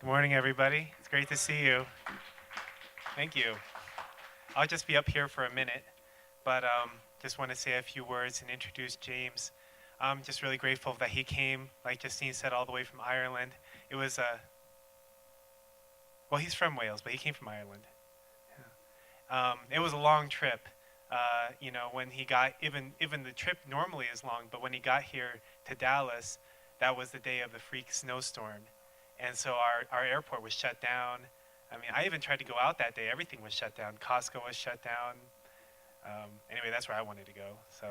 Good morning, everybody. It's great to see you. Thank you. I'll just be up here for a minute, but just want to say a few words and introduce James. I'm just really grateful that he came, like Justine said, all the way from Ireland. It was well, he's from Wales, but he came from Ireland. It was a long trip. When he got even the trip normally is long, but when he got here to Dallas, that was the day of the freak snowstorm, and so our airport was shut down. I mean, I even tried to go out that day. Everything was shut down. Costco was shut down. Anyway, that's where I wanted to go. So,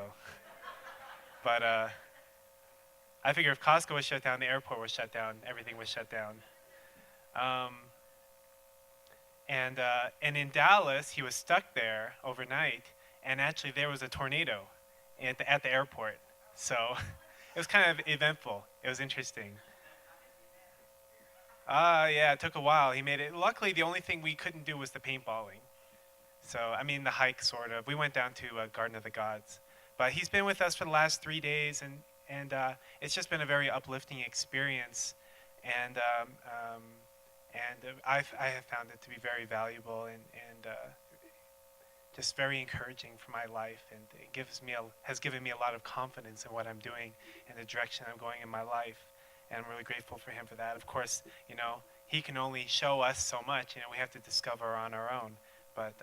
but I figure if Costco was shut down, the airport was shut down. Everything was shut down. Um, and in Dallas, he was stuck there overnight, and actually there was a tornado at the airport. So it was kind of eventful. It was interesting. Yeah, it took a while. He made it. Luckily, the only thing we couldn't do was the paintballing. So, I mean, the hike, sort of. We went down to Garden of the Gods. But he's been with us for the last 3 days, and it's just been a very uplifting experience. And I have found it to be very valuable and just very encouraging for my life. And it has given me a lot of confidence in what I'm doing and the direction I'm going in my life. And I'm really grateful for him for that. Of course, he can only show us so much. We have to discover on our own. But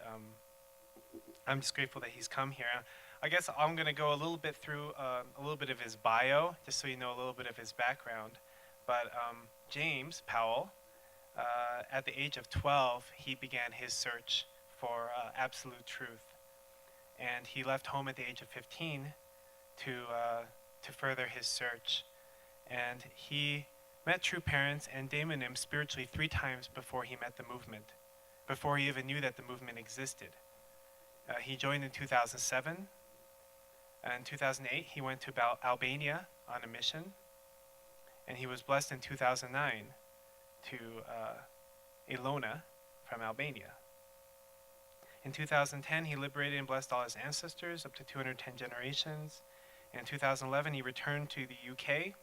I'm just grateful that he's come here. I guess I'm going to go a little bit through a little bit of his bio, just so you know a little bit of his background. But James Powell, at the age of 12, he began his search for absolute truth. And he left home at the age of 15 to further his search. And he met true parents and demoted him spiritually 3 times before he met the movement, before he even knew that the movement existed. He joined in 2007. In 2008, he went to Albania on a mission. And he was blessed in 2009 to Ilona from Albania. In 2010, he liberated and blessed all his ancestors, up to 210 generations. In 2011, he returned to the UK.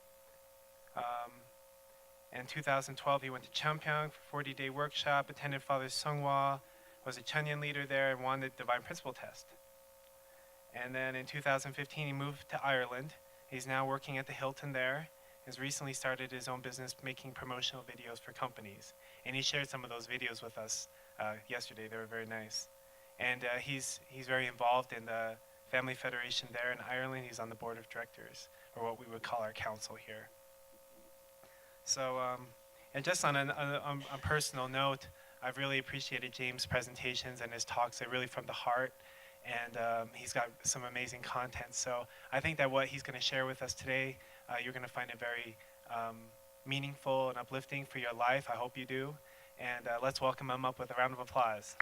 In 2012, he went to Champyong for a 40-day workshop, attended Father Sungwa, was a Chunyan leader there, and won the Divine Principle test. And then in 2015, he moved to Ireland. He's now working at the Hilton there. Has recently started his own business making promotional videos for companies. And he shared some of those videos with us yesterday. They were very nice. And he's very involved in the Family Federation there in Ireland. He's on the board of directors, or what we would call our council here. So, and just on a personal note, I've really appreciated James' presentations and his talks. They're really from the heart, and he's got some amazing content. So I think that what he's going to share with us today, you're going to find it very meaningful and uplifting for your life. I hope you do. And let's welcome him up with a round of applause.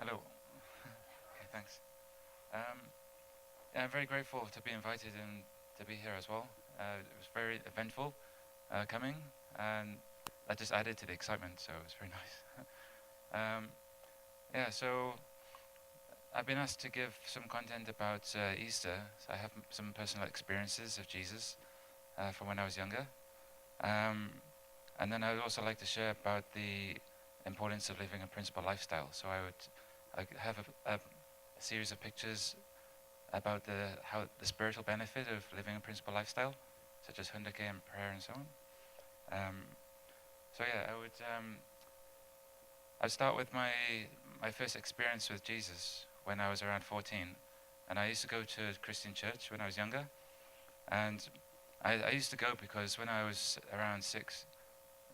Hello. Okay, thanks. Yeah, I'm very grateful to be invited and to be here as well. It was very eventful coming, and that just added to the excitement, so it was very nice. Yeah, so I've been asked to give some content about Easter. So I have some personal experiences of Jesus from when I was younger. And then I would also like to share about the importance of living a principled lifestyle. So I have a series of pictures about how the spiritual benefit of living a principled lifestyle, such as hundake and prayer and so on. So yeah, I'd start with my first experience with Jesus when I was around 14, and I used to go to a Christian church when I was younger, and I used to go because when I was around 6,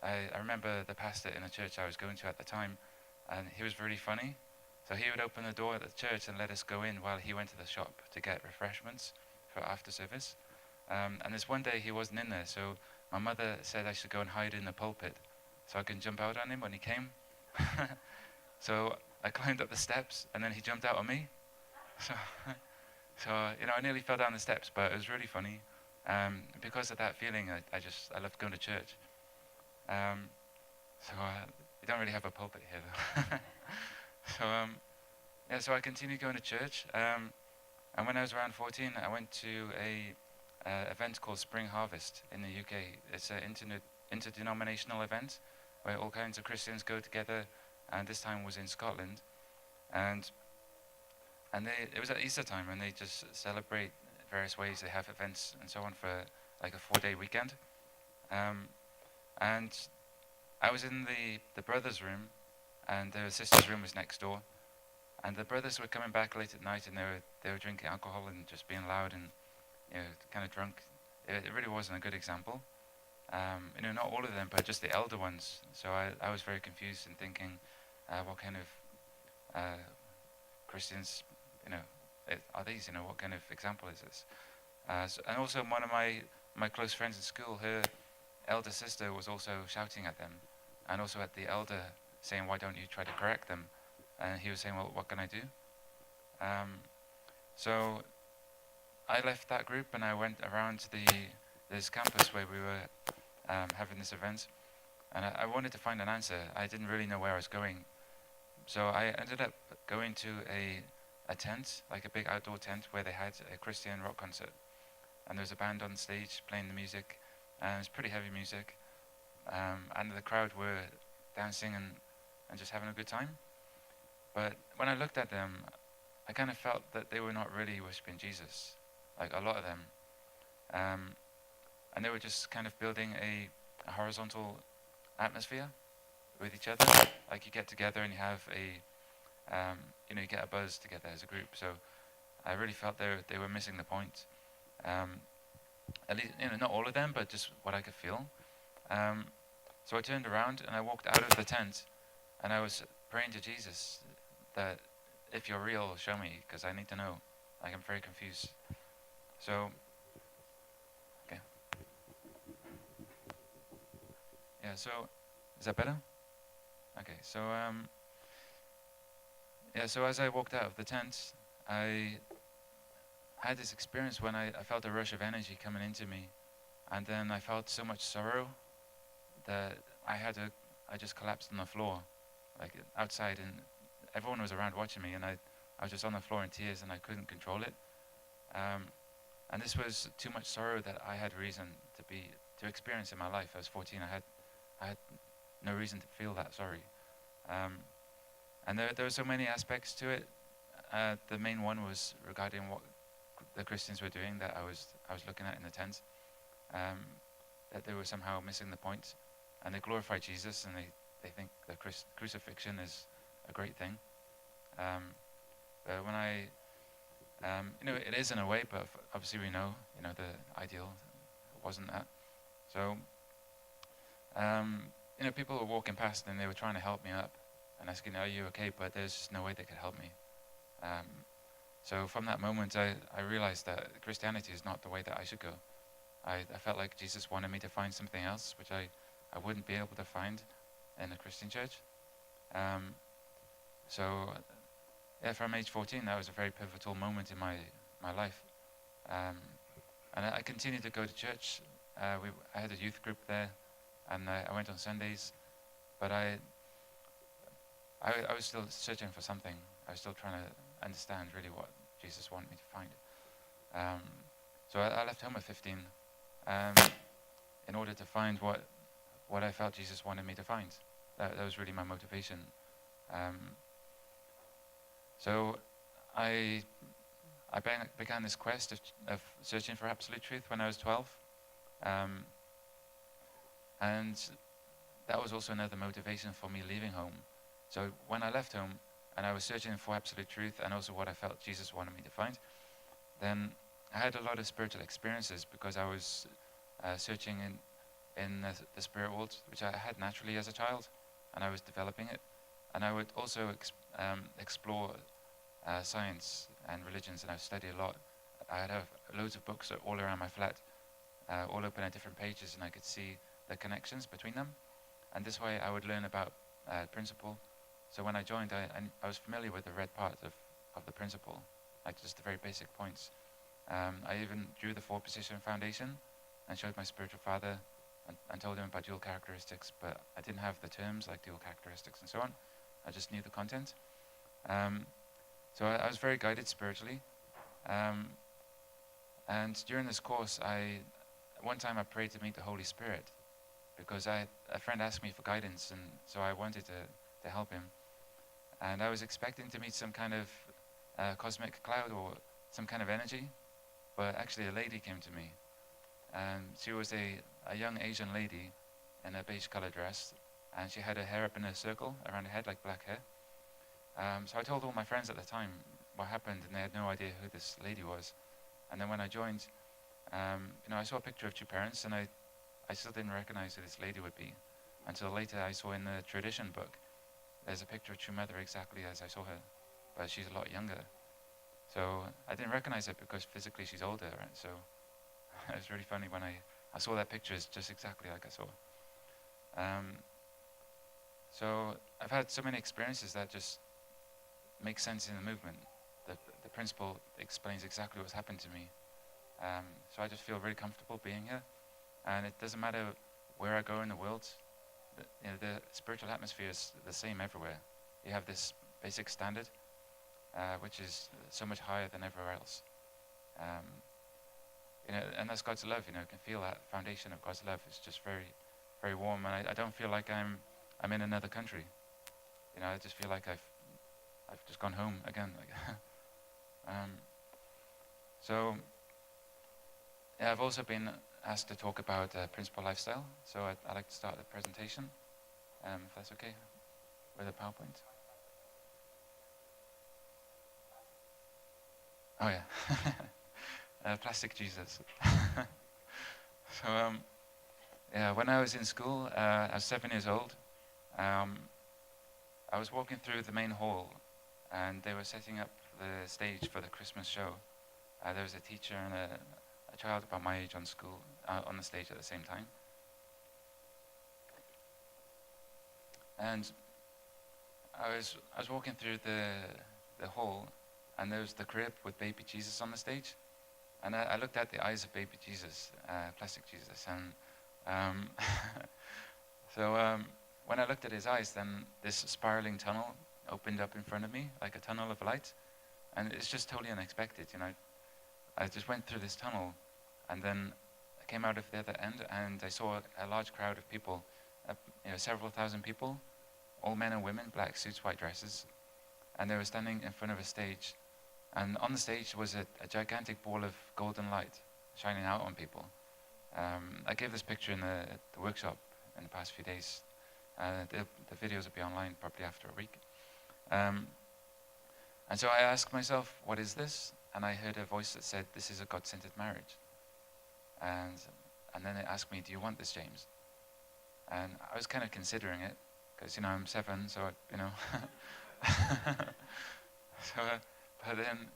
I remember the pastor in the church I was going to at the time, and he was really funny. So he would open the door at the church and let us go in while he went to the shop to get refreshments for after service. And this one day he wasn't in there, so my mother said I should go and hide in the pulpit so I can jump out on him when he came. So I climbed up the steps, and then he jumped out on me. So I nearly fell down the steps, but it was really funny. Because of that feeling, I loved going to church. So we don't really have a pulpit here, though. so, yeah, so I continued going to church. And when I was around 14, I went to a event called Spring Harvest in the UK. It's an interdenominational event where all kinds of Christians go together, and this time was in Scotland. And it was at Easter time, and they just celebrate various ways. They have events and so on for like a 4-day weekend. Um, and I was in the brothers' room, and the sister's room was next door. And the brothers were coming back late at night, and they were drinking alcohol and just being loud and kind of drunk. It really wasn't a good example. Not all of them, but just the elder ones. So I was very confused and thinking, what kind of Christians, are these? What kind of example is this? And also one of my close friends in school, her elder sister was also shouting at them, and also at the elder saying, "Why don't you try to correct them?" And he was saying, "Well, what can I do?" So I left that group and I went around to this campus where we were having this event, and I wanted to find an answer. I didn't really know where I was going, so I ended up going to a tent, like a big outdoor tent, where they had a Christian rock concert, and there was a band on stage playing the music, and it was pretty heavy music, and the crowd were dancing and just having a good time. But when I looked at them, I kind of felt that they were not really worshiping Jesus, like a lot of them. And they were just kind of building a horizontal atmosphere with each other. Like you get together and you have you get a buzz together as a group. So I really felt they were missing the point. At least, not all of them, but just what I could feel. So I turned around and I walked out of the tent, and I was praying to Jesus that if you're real, show me, because I need to know. Like, I'm very confused. So, okay. Yeah, so, is that better? Okay, so, so as I walked out of the tent, I had this experience when I felt a rush of energy coming into me, and then I felt so much sorrow that I just collapsed on the floor, like outside, and everyone was around watching me, and I was just on the floor in tears, and I couldn't control it. And this was too much sorrow that I had reason to experience in my life. I was 14. I had no reason to feel that sorry. And there were so many aspects to it. The main one was regarding what the Christians were doing that I was looking at in the tent. That they were somehow missing the point, and they glorify Jesus, and they think the crucifixion is a great thing. But when it is in a way, but obviously we know, the ideal wasn't that. So, people were walking past and they were trying to help me up and asking, "Are you okay?" But there's just no way they could help me. So from that moment, I realized that Christianity is not the way that I should go. I felt like Jesus wanted me to find something else, which I wouldn't be able to find in a Christian church. So, from age 14, that was a very pivotal moment in my life. And I continued to go to church. I had a youth group there, and I went on Sundays. But I was still searching for something. I was still trying to understand really what Jesus wanted me to find. So I left home at 15 in order to find what I felt Jesus wanted me to find. That was really my motivation. So I began this quest of searching for absolute truth when I was 12. And that was also another motivation for me leaving home. So when I left home and I was searching for absolute truth and also what I felt Jesus wanted me to find, then I had a lot of spiritual experiences because I was searching in the spirit world, which I had naturally as a child, and I was developing it. And I would also explore science and religions, and I've studied a lot. I'd have loads of books all around my flat, all open at different pages, and I could see the connections between them. And this way I would learn about principle. So when I joined, I was familiar with the red part of the principle, like just the very basic points. I even drew the 4-position foundation and showed my spiritual father and told him about dual characteristics, but I didn't have the terms like dual characteristics and so on. I just knew the content. Um, so I was very guided spiritually. Um, and during this course, one time I prayed to meet the Holy Spirit because a friend asked me for guidance, and so I wanted to help him. And I was expecting to meet some kind of cosmic cloud or some kind of energy, but actually a lady came to me, and she was a young Asian lady in a beige colored dress, and she had her hair up in a circle around her head, like black hair. So I told all my friends at the time what happened, and they had no idea who this lady was. And then when I joined, I saw a picture of two parents, and I still didn't recognize who this lady would be until later I saw in the tradition book there's a picture of true mother exactly as I saw her, but she's a lot younger. So I didn't recognize her because physically she's older, right? So it was really funny when I saw that picture, it's just exactly like I saw. So I've had so many experiences that just make sense in the movement. The principle explains exactly what's happened to me. So I just feel really comfortable being here. And it doesn't matter where I go in the world, the spiritual atmosphere is the same everywhere. You have this basic standard, which is so much higher than everywhere else. And that's God's love. You can feel that foundation of God's love. It's just very, very warm, and I don't feel like I'm in another country. I just feel like I've just gone home again. So yeah, I've also been asked to talk about principal lifestyle. So I'd like to start the presentation, if that's okay, with a PowerPoint. Oh yeah, plastic Jesus. So yeah, when I was in school, I was 7 years old. I was walking through the main hall, and they were setting up the stage for the Christmas show. There was a teacher and a child about my age on the stage at the same time. And I was walking through the hall, and there was the crib with baby Jesus on the stage. And I looked at the eyes of baby Jesus, plastic Jesus, and so when I looked at his eyes, then this spiraling tunnel opened up in front of me, like a tunnel of light, and it's just totally unexpected. I just went through this tunnel, and then I came out of the other end, and I saw a large crowd of people, several thousand people, all men and women, black suits, white dresses, and they were standing in front of a stage. And on the stage was a gigantic ball of golden light shining out on people. I gave this picture in the workshop in the past few days. The videos will be online probably after a week. And so I asked myself, what is this? And I heard a voice that said, this is a God-centered marriage. And then it asked me, do you want this, James? And I was kind of considering it, because, I'm 7, so, so, but then,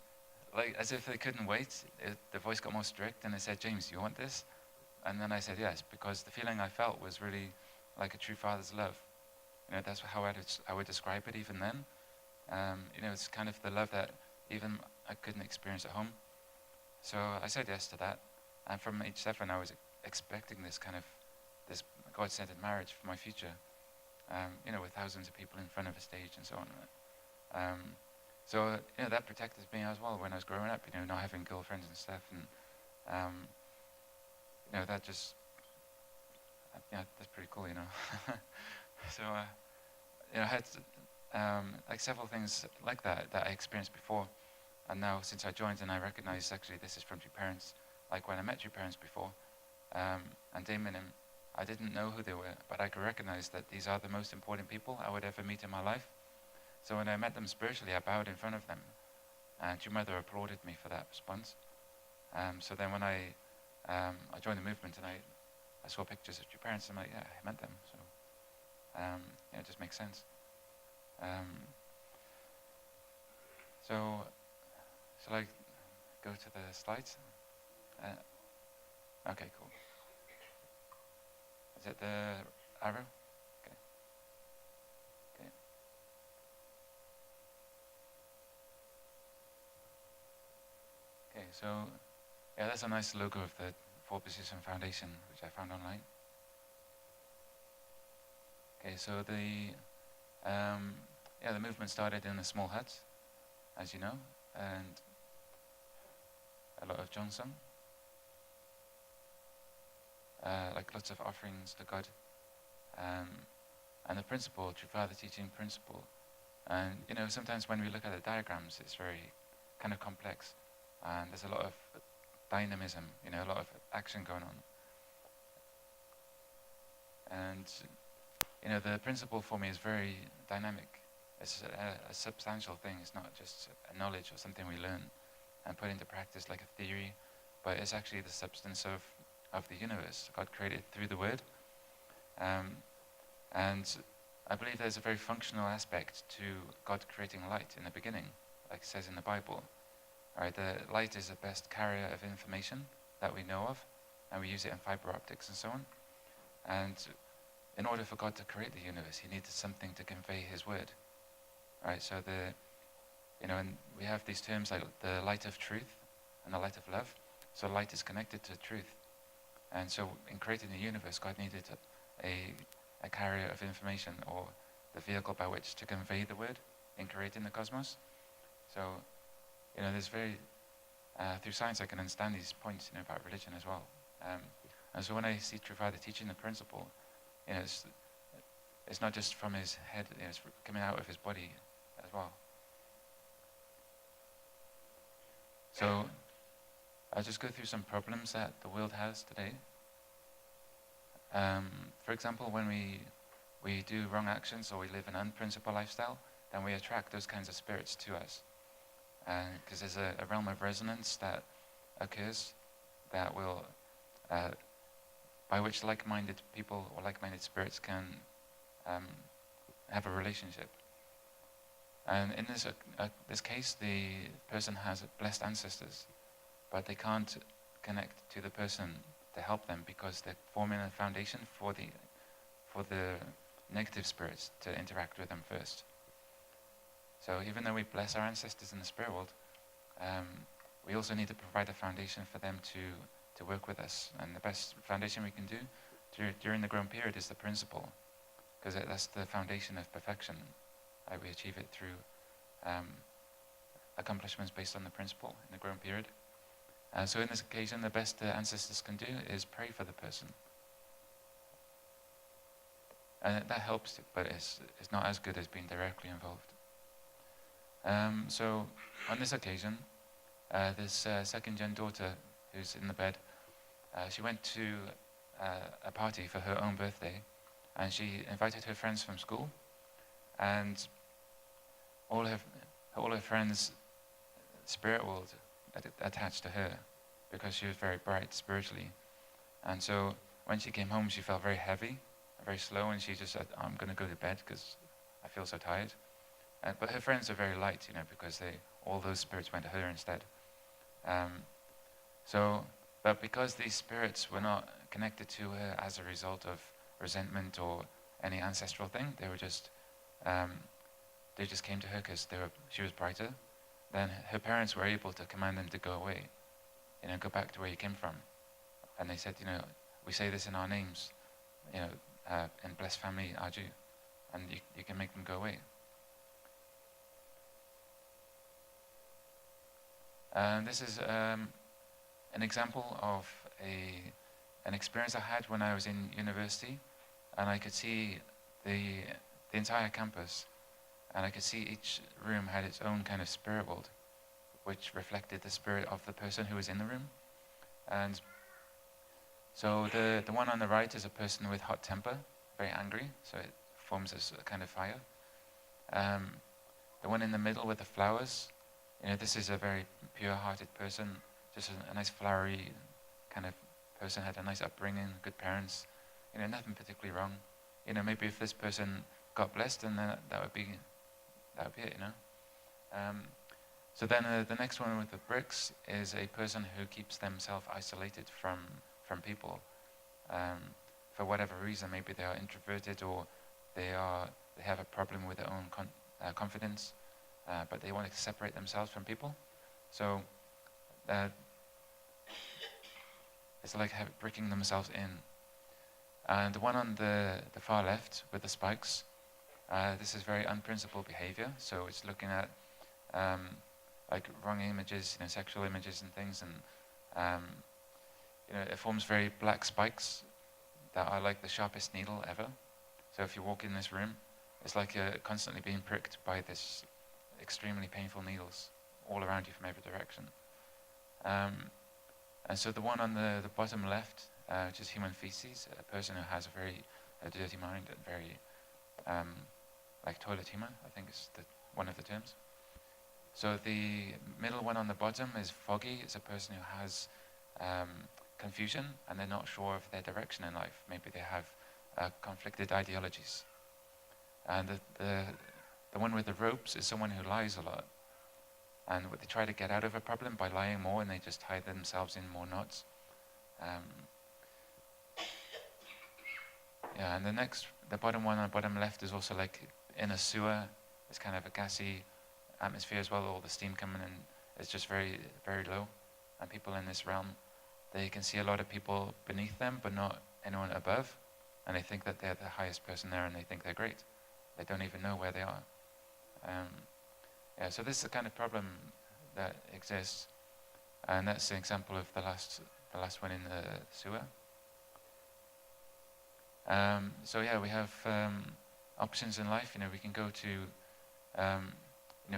like, as if they couldn't wait, the voice got more strict, and it said, James, do you want this? And then I said yes, because the feeling I felt was really like a true father's love. That's how I would describe it even then. It's kind of the love that even I couldn't experience at home. So I said yes to that. And from age 7, I was expecting this God-centered marriage for my future, with thousands of people in front of a stage and so on. So that protected me as well when I was growing up, not having girlfriends and stuff. And, that just, that's pretty cool, So, I had like several things like that I experienced before. And now since I joined and I recognized actually this is from two parents, like when I met two parents before, and Damon and I didn't know who they were, but I could recognize that these are the most important people I would ever meet in my life. So when I met them spiritually, I bowed in front of them, and your mother applauded me for that response. So then when I joined the movement and I saw pictures of your parents, I'm like, yeah, I met them. So it just makes sense. So shall I go to the slides? Okay, cool. Is it the arrow? Okay. Okay. Okay, so yeah, that's a nice logo of the 4 Position Foundation, which I found online. Okay, so the movement started in a small hut, as you know, and a lot of Jongsung, like lots of offerings to God, um, and the principle, True Father teaching principle. And sometimes when we look at the diagrams, it's very kind of complex, and there's a lot of dynamism, a lot of action going on. And the principle for me is very dynamic. It's a substantial thing. It's not just a knowledge or something we learn and put into practice like a theory, but it's actually the substance of the universe God created through the Word. And I believe there's a very functional aspect to God creating light in the beginning, like it says in the Bible. Right, the light is the best carrier of information that we know of, and we use it in fiber optics and so on. And in order for God to create the universe, he needed something to convey his word. Right, so and we have these terms like the light of truth and the light of love. So light is connected to truth. And so in creating the universe, God needed a carrier of information, or the vehicle by which to convey the word in creating the cosmos. So, there's through science I can understand these points, about religion as well. And so when I see True Father teaching the principle, it's not just from his head, it's coming out of his body as well. So I'll just go through some problems that the world has today. For example, when we do wrong actions or we live an unprincipled lifestyle, then we attract those kinds of spirits to us. Because there's a realm of resonance that occurs that will, by which like-minded people or like-minded spirits can have a relationship. And in this case, the person has blessed ancestors, but they can't connect to the person to help them because they're forming a foundation for the negative spirits to interact with them first. So even though we bless our ancestors in the spirit world, we also need to provide a foundation for them to work with us. And the best foundation we can do during the grown period is the principle, because that's the foundation of perfection. We achieve it through accomplishments based on the principle in the grown period. So in this occasion, the best the ancestors can do is pray for the person. And that helps, but it's not as good as being directly involved. So on this occasion, this second-gen daughter who's in the bed, she went to a party for her own birthday, and she invited her friends from school, and all her friends' spirit world attached to her because she was very bright spiritually. And so when she came home, she felt very heavy, very slow, and she just said, I'm going to go to bed because I feel so tired. But her friends are very light, because all those spirits went to her instead. But because these spirits were not connected to her as a result of resentment or any ancestral thing, they just came to her because she was brighter. Then her parents were able to command them to go away, go back to where you came from. And they said, we say this in our names, in blessed family Aju, and you can make them go away. And this is an example of an experience I had when I was in university, and I could see the entire campus, and I could see each room had its own kind of spirit world, which reflected the spirit of the person who was in the room. And so the one on the right is a person with hot temper, very angry, so it forms a kind of fire. The one in the middle with the flowers, this is a very pure-hearted person, just a nice flowery kind of person, had a nice upbringing, good parents, nothing particularly wrong. Maybe if this person got blessed, then that would be it, So then the next one with the bricks is a person who keeps themselves isolated from people. For whatever reason, maybe they are introverted, or they have a problem with their own confidence, but they want to separate themselves from people. So it's like bricking themselves in. And the one on the far left with the spikes, this is very unprincipled behavior. So it's looking at like wrong images, sexual images and things, and it forms very black spikes that are like the sharpest needle ever. So if you walk in this room, it's like you're constantly being pricked by this extremely painful needles all around you from every direction. And so the one on the bottom left, which is human feces, a person who has a dirty mind and very, like toilet humor, I think is one of the terms. So the middle one on the bottom is foggy. It's a person who has confusion and they're not sure of their direction in life. Maybe they have conflicted ideologies. And the one with the ropes is someone who lies a lot. And they try to get out of a problem by lying more, and they just tie themselves in more knots. Yeah, and the bottom one on the bottom left is also like in a sewer. It's kind of a gassy atmosphere as well. All the steam coming in is just very, very low. And people in this realm, they can see a lot of people beneath them, but not anyone above. And they think that they're the highest person there, and they think they're great. They don't even know where they are. Yeah, so this is the kind of problem that exists, and that's an example of the last one in the sewer. So yeah, we have options in life. We can go to a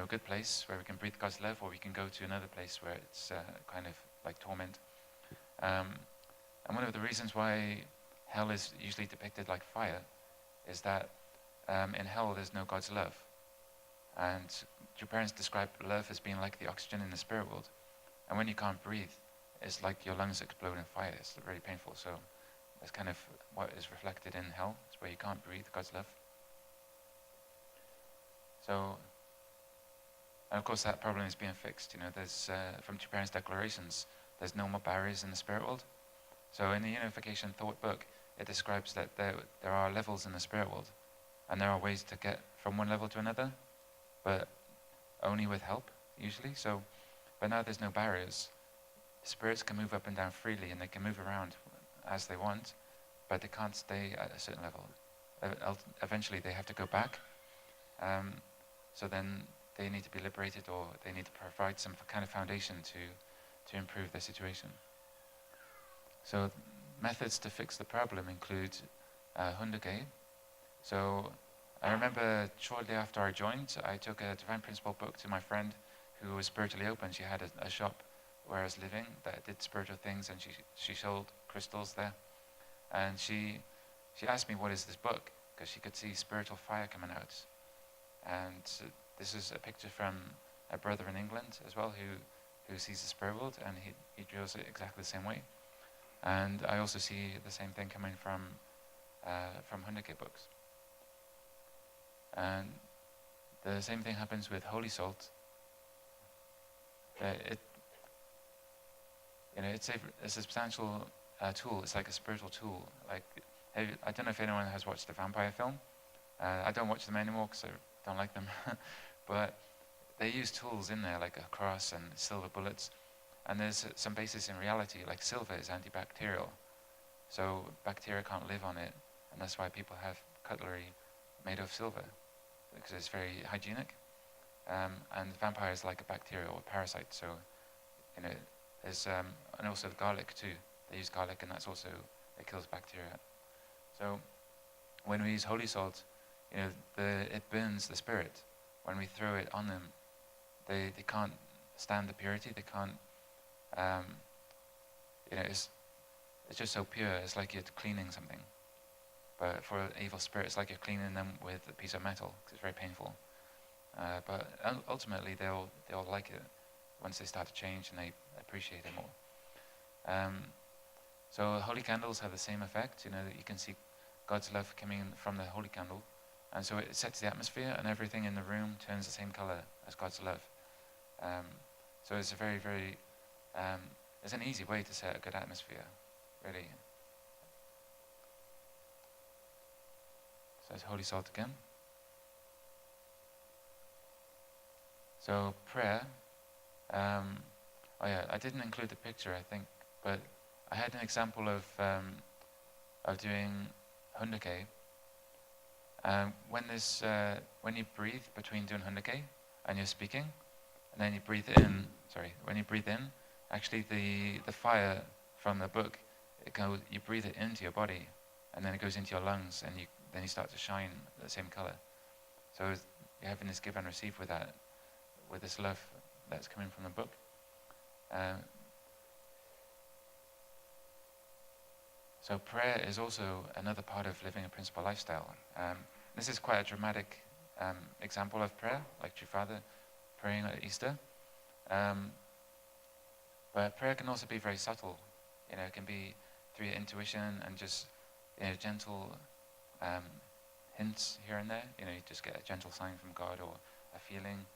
good place where we can breathe God's love, or we can go to another place where it's kind of like torment. And one of the reasons why hell is usually depicted like fire is that in hell there's no God's love. And your parents describe love as being like the oxygen in the spirit world. And when you can't breathe, it's like your lungs explode in fire. It's really painful. So that's kind of what is reflected in hell. It's where you can't breathe God's love. So, and of course that problem is being fixed. There's, from your parents' declarations, there's no more barriers in the spirit world. So in the Unification Thought book, it describes that there are levels in the spirit world. And there are ways to get from one level to another, but only with help, usually. So, but now there's no barriers. Spirits can move up and down freely, and they can move around as they want, but they can't stay at a certain level. Eventually, they have to go back. So then they need to be liberated, or they need to provide some kind of foundation to improve their situation. So methods to fix the problem include Hundage. So I remember shortly after I joined, I took a Divine Principle book to my friend who was spiritually open. She had a shop where I was living that did spiritual things, and she sold crystals there. And she asked me, what is this book? Because she could see spiritual fire coming out. And this is a picture from a brother in England as well who sees the spirit world, and he draws it exactly the same way. And I also see the same thing coming from Hundake books. And the same thing happens with holy salt. It's a substantial tool. It's like a spiritual tool. Like, I don't know if anyone has watched the vampire film. I don't watch them anymore because I don't like them. But they use tools in there like a cross and silver bullets. And there's some basis in reality. Like silver is antibacterial, so bacteria can't live on it, and that's why people have cutlery made of silver, because it's very hygienic. And vampire is like a bacteria or a parasite, so there's and also garlic too. They use garlic, and that's also, it kills bacteria. So when we use holy salt, it burns the spirit. When we throw it on them, they can't stand the purity. They can't. It's just so pure. It's like you're cleaning something. But for evil spirit, it's like you're cleaning them with a piece of metal, because it's very painful. But ultimately, they'll like it once they start to change and they appreciate it more. So holy candles have the same effect. That you can see God's love coming from the holy candle, and so it sets the atmosphere, and everything in the room turns the same color as God's love. So it's a very, very it's an easy way to set a good atmosphere, really. So it's holy salt again. So prayer. Oh yeah, I didn't include the picture, I think, but I had an example of doing Hundake, when you breathe between doing Hundake and you're speaking, and then you breathe in, when you breathe in, actually the fire from the book, you breathe it into your body, and then it goes into your lungs, and then you start to shine the same color. So you're having this give and receive with that, with this love that's coming from the book. So prayer is also another part of living a principle lifestyle. This is quite a dramatic example of prayer, like True Father praying at Easter. But prayer can also be very subtle. It can be through your intuition and just gentle hints here and there. You just get a gentle sign from God or a feeling.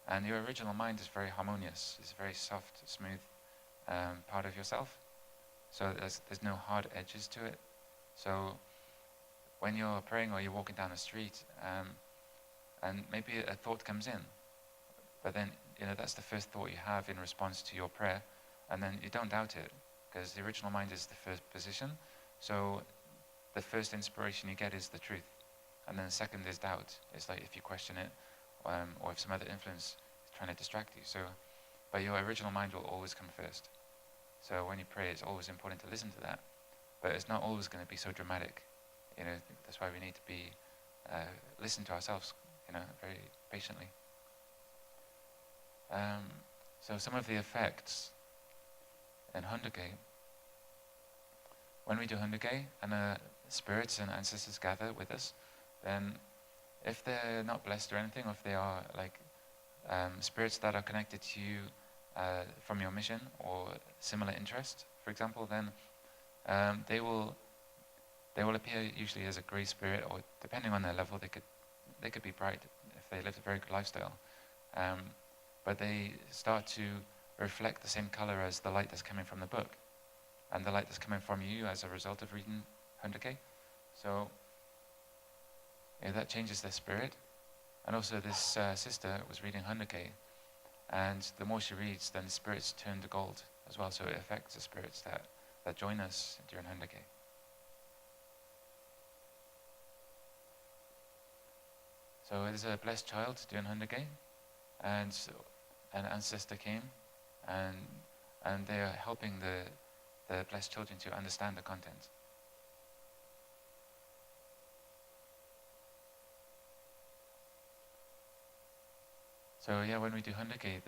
And your original mind is very harmonious. It's a very soft, smooth part of yourself. So there's no hard edges to it. So when you're praying or you're walking down the street, and maybe a thought comes in, but then that's the first thought you have in response to your prayer, and then you don't doubt it, because the original mind is the first position. So the first inspiration you get is the truth, and then the second is doubt. It's like if you question it, or if some other influence is trying to distract you. But your original mind will always come first. So when you pray, it's always important to listen to that, but it's not always going to be so dramatic. That's why we need to be listen to ourselves, very patiently. So some of the effects in Hundake, when we do Hundake and spirits and ancestors gather with us, then if they're not blessed or anything, or if they are like spirits that are connected to you from your mission or similar interest, for example, then they will appear usually as a grey spirit, or depending on their level, they could be bright if they lived a very good lifestyle. But they start to reflect the same color as the light that's coming from the book, and the light that's coming from you as a result of reading Hundake. So that changes their spirit. And also this sister was reading Hundake, and the more she reads, then the spirits turn to gold as well. So it affects the spirits that join us during Hundake. So there's a blessed child doing Hundake, and an ancestor came, and they are helping the blessed children to understand the content. So when we do Hundake,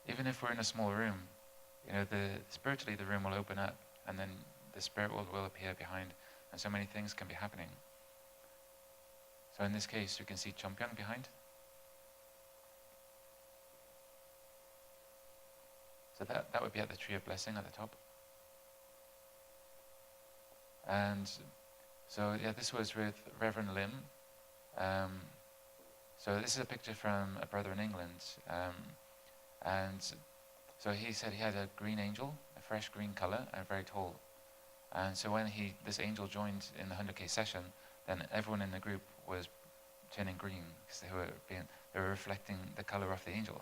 even if we're in a small room, spiritually the room will open up, and then the spirit will appear behind, and so many things can be happening. So in this case, you can see Chompyong behind. So that would be at the Tree of Blessing at the top. And so this was with Reverend Lim. So this is a picture from a brother in England. And so he said he had a green angel, a fresh green color, and very tall. And so when this angel joined in the 100K session, then everyone in the group was turning green, because they were reflecting the color of the angel.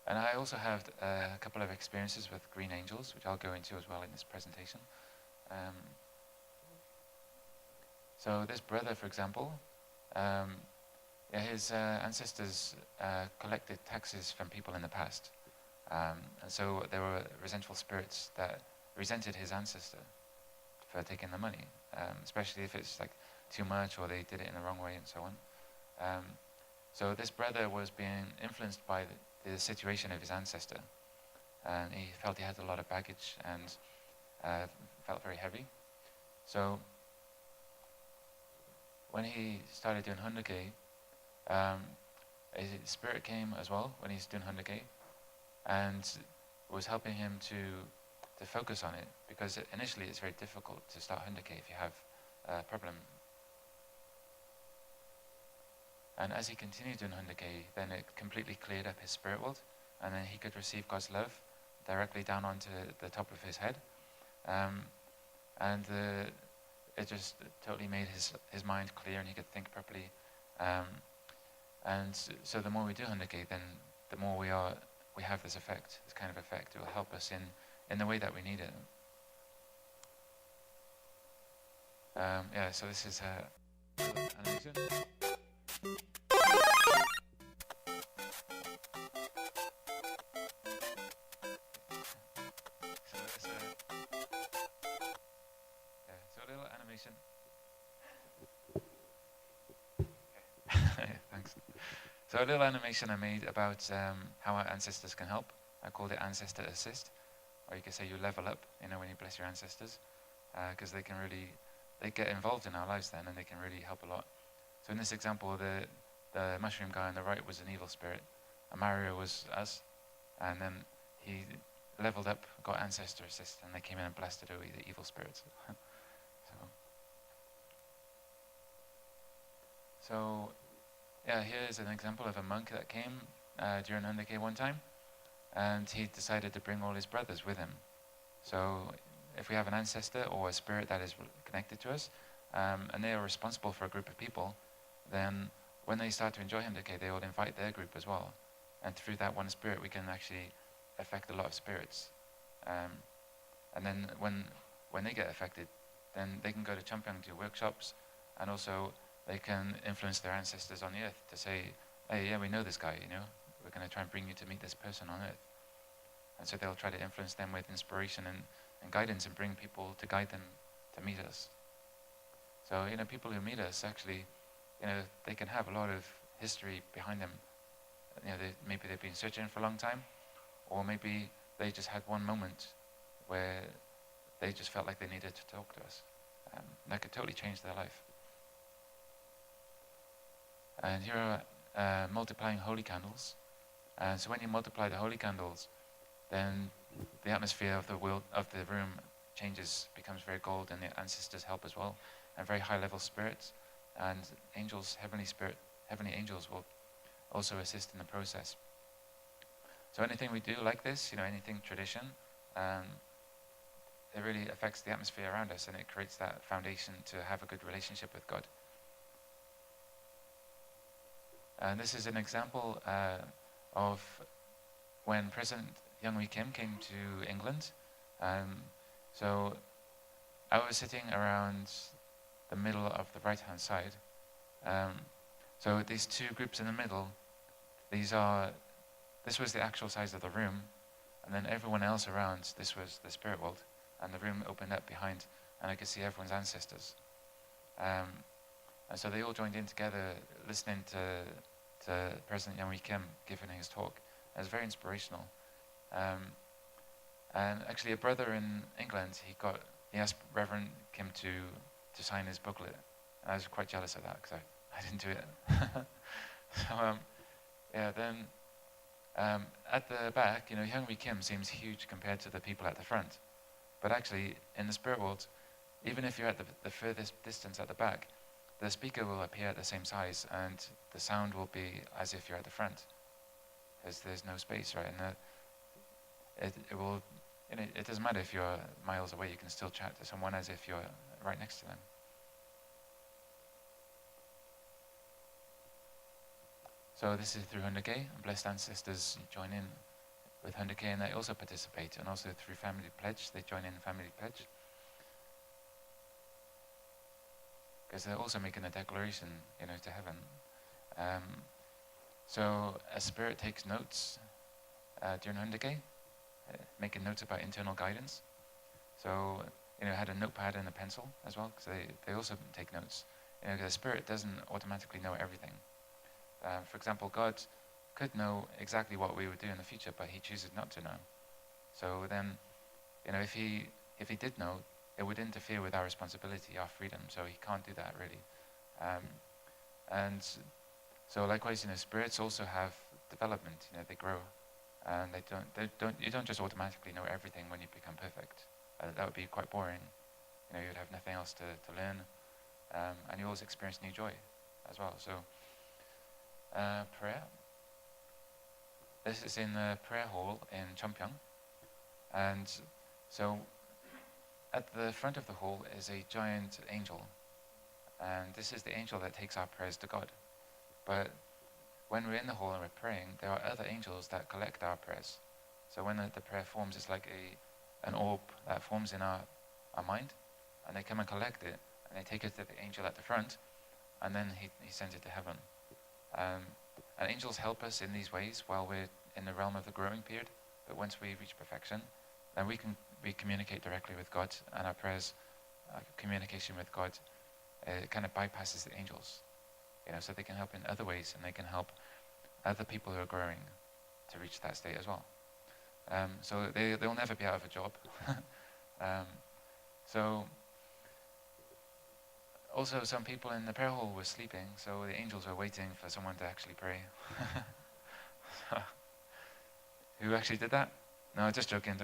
And I also have a couple of experiences with green angels, which I'll go into as well in this presentation. So this brother, for example, his ancestors collected taxes from people in the past. And so there were resentful spirits that resented his ancestor for taking the money, especially if it's like too much or they did it in the wrong way and so on. So this brother was being influenced by the situation of his ancestor, and he felt he had a lot of baggage and felt very heavy. So when he started doing 100K, a spirit came as well when he's doing 100K, and was helping him to focus on it, because initially it's very difficult to start 100K if you have a problem. And as he continued doing 100K, then it completely cleared up his spirit world, and then he could receive God's love directly down onto the top of his head. It just totally made his mind clear, and he could think properly. And so the more we do 100K, then the more we have this effect, this kind of effect. It will help us in the way that we need it. So this is animation. So it's so a little animation. Thanks. So a little animation I made about how our ancestors can help. I called it Ancestor Assist, or you could say you level up, when you bless your ancestors, because they get involved in our lives then, and they can really help a lot. So in this example, the mushroom guy on the right was an evil spirit, and Mario was us, and then he leveled up, got Ancestor Assist, and they came in and blasted away the evil spirits. So here's an example of a monk that came during Hundake one time, and he decided to bring all his brothers with him. So if we have an ancestor or a spirit that is connected to us, and they are responsible for a group of people, then when they start to enjoy Hundake, they will invite their group as well. And through that one spirit, we can actually affect a lot of spirits. And then when they get affected, then they can go to Champyong to workshops, and also they can influence their ancestors on the earth to say, hey, yeah, we know this guy, we're going to try and bring you to meet this person on earth. And so they'll try to influence them with inspiration and guidance, and bring people to guide them to meet us. So, people who meet us actually, they can have a lot of history behind them. Maybe they've been searching for a long time, or maybe they just had one moment where they just felt like they needed to talk to us. That could totally change their life. And here are multiplying holy candles. So when you multiply the holy candles, then the atmosphere of the room changes, becomes very gold, and the ancestors help as well, and very high-level spirits and angels, heavenly angels will also assist in the process. So anything we do like this, anything tradition, it really affects the atmosphere around us, and it creates that foundation to have a good relationship with God. And this is an example of when President Young Wee Kim came to England. So I was sitting around the middle of the right-hand side. So these two groups in the middle, this was the actual size of the room, and then everyone else around, this was the spirit world, and the room opened up behind, and I could see everyone's ancestors. And so they all joined in together, listening to President Young Wee Kim giving his talk. It was very inspirational. And actually, a brother in England, he asked Reverend Kim to sign his booklet. And I was quite jealous of that, because I didn't do it. So then at the back, Young Wee Kim seems huge compared to the people at the front. But actually, in the spirit world, even if you're at the furthest distance at the back, the speaker will appear at the same size, and the sound will be as if you're at the front, because there's no space, right? And it will, it doesn't matter if you're miles away, you can still chat to someone as if you're right next to them. So this is through Hundake. Blessed ancestors join in with Hundake, and they also participate, and also through family pledge, they join in family pledge, because they're also making a declaration, to heaven. So a spirit takes notes during Hundake, making notes about internal guidance. So had a notepad and a pencil as well, because they also take notes. The spirit doesn't automatically know everything. For example, God could know exactly what we would do in the future, but he chooses not to know. So then, if he did know, it would interfere with our responsibility, our freedom. So he can't do that really. And so likewise, spirits also have development. They grow, and you don't just automatically know everything when you become perfect. That would be quite boring. You'd have nothing else to learn, and you always experience new joy as well. So prayer. This is in the prayer hall in Champyong, and so at the front of the hall is a giant angel, and this is the angel that takes our prayers to God. But when we're in the hall and we're praying, there are other angels that collect our prayers. So when the prayer forms, it's like an orb that forms in our mind, and they come and collect it, and they take it to the angel at the front, and then he sends it to heaven. And angels help us in these ways while we're in the realm of the growing period, but once we reach perfection, then we communicate directly with God, and our prayers, communication with God, kind of bypasses the angels, so they can help in other ways, and they can help other people who are growing to reach that state as well. So they'll never be out of a job. So also some people in the prayer hall were sleeping, so the angels were waiting for someone to actually pray. Who actually did that? No, just joking.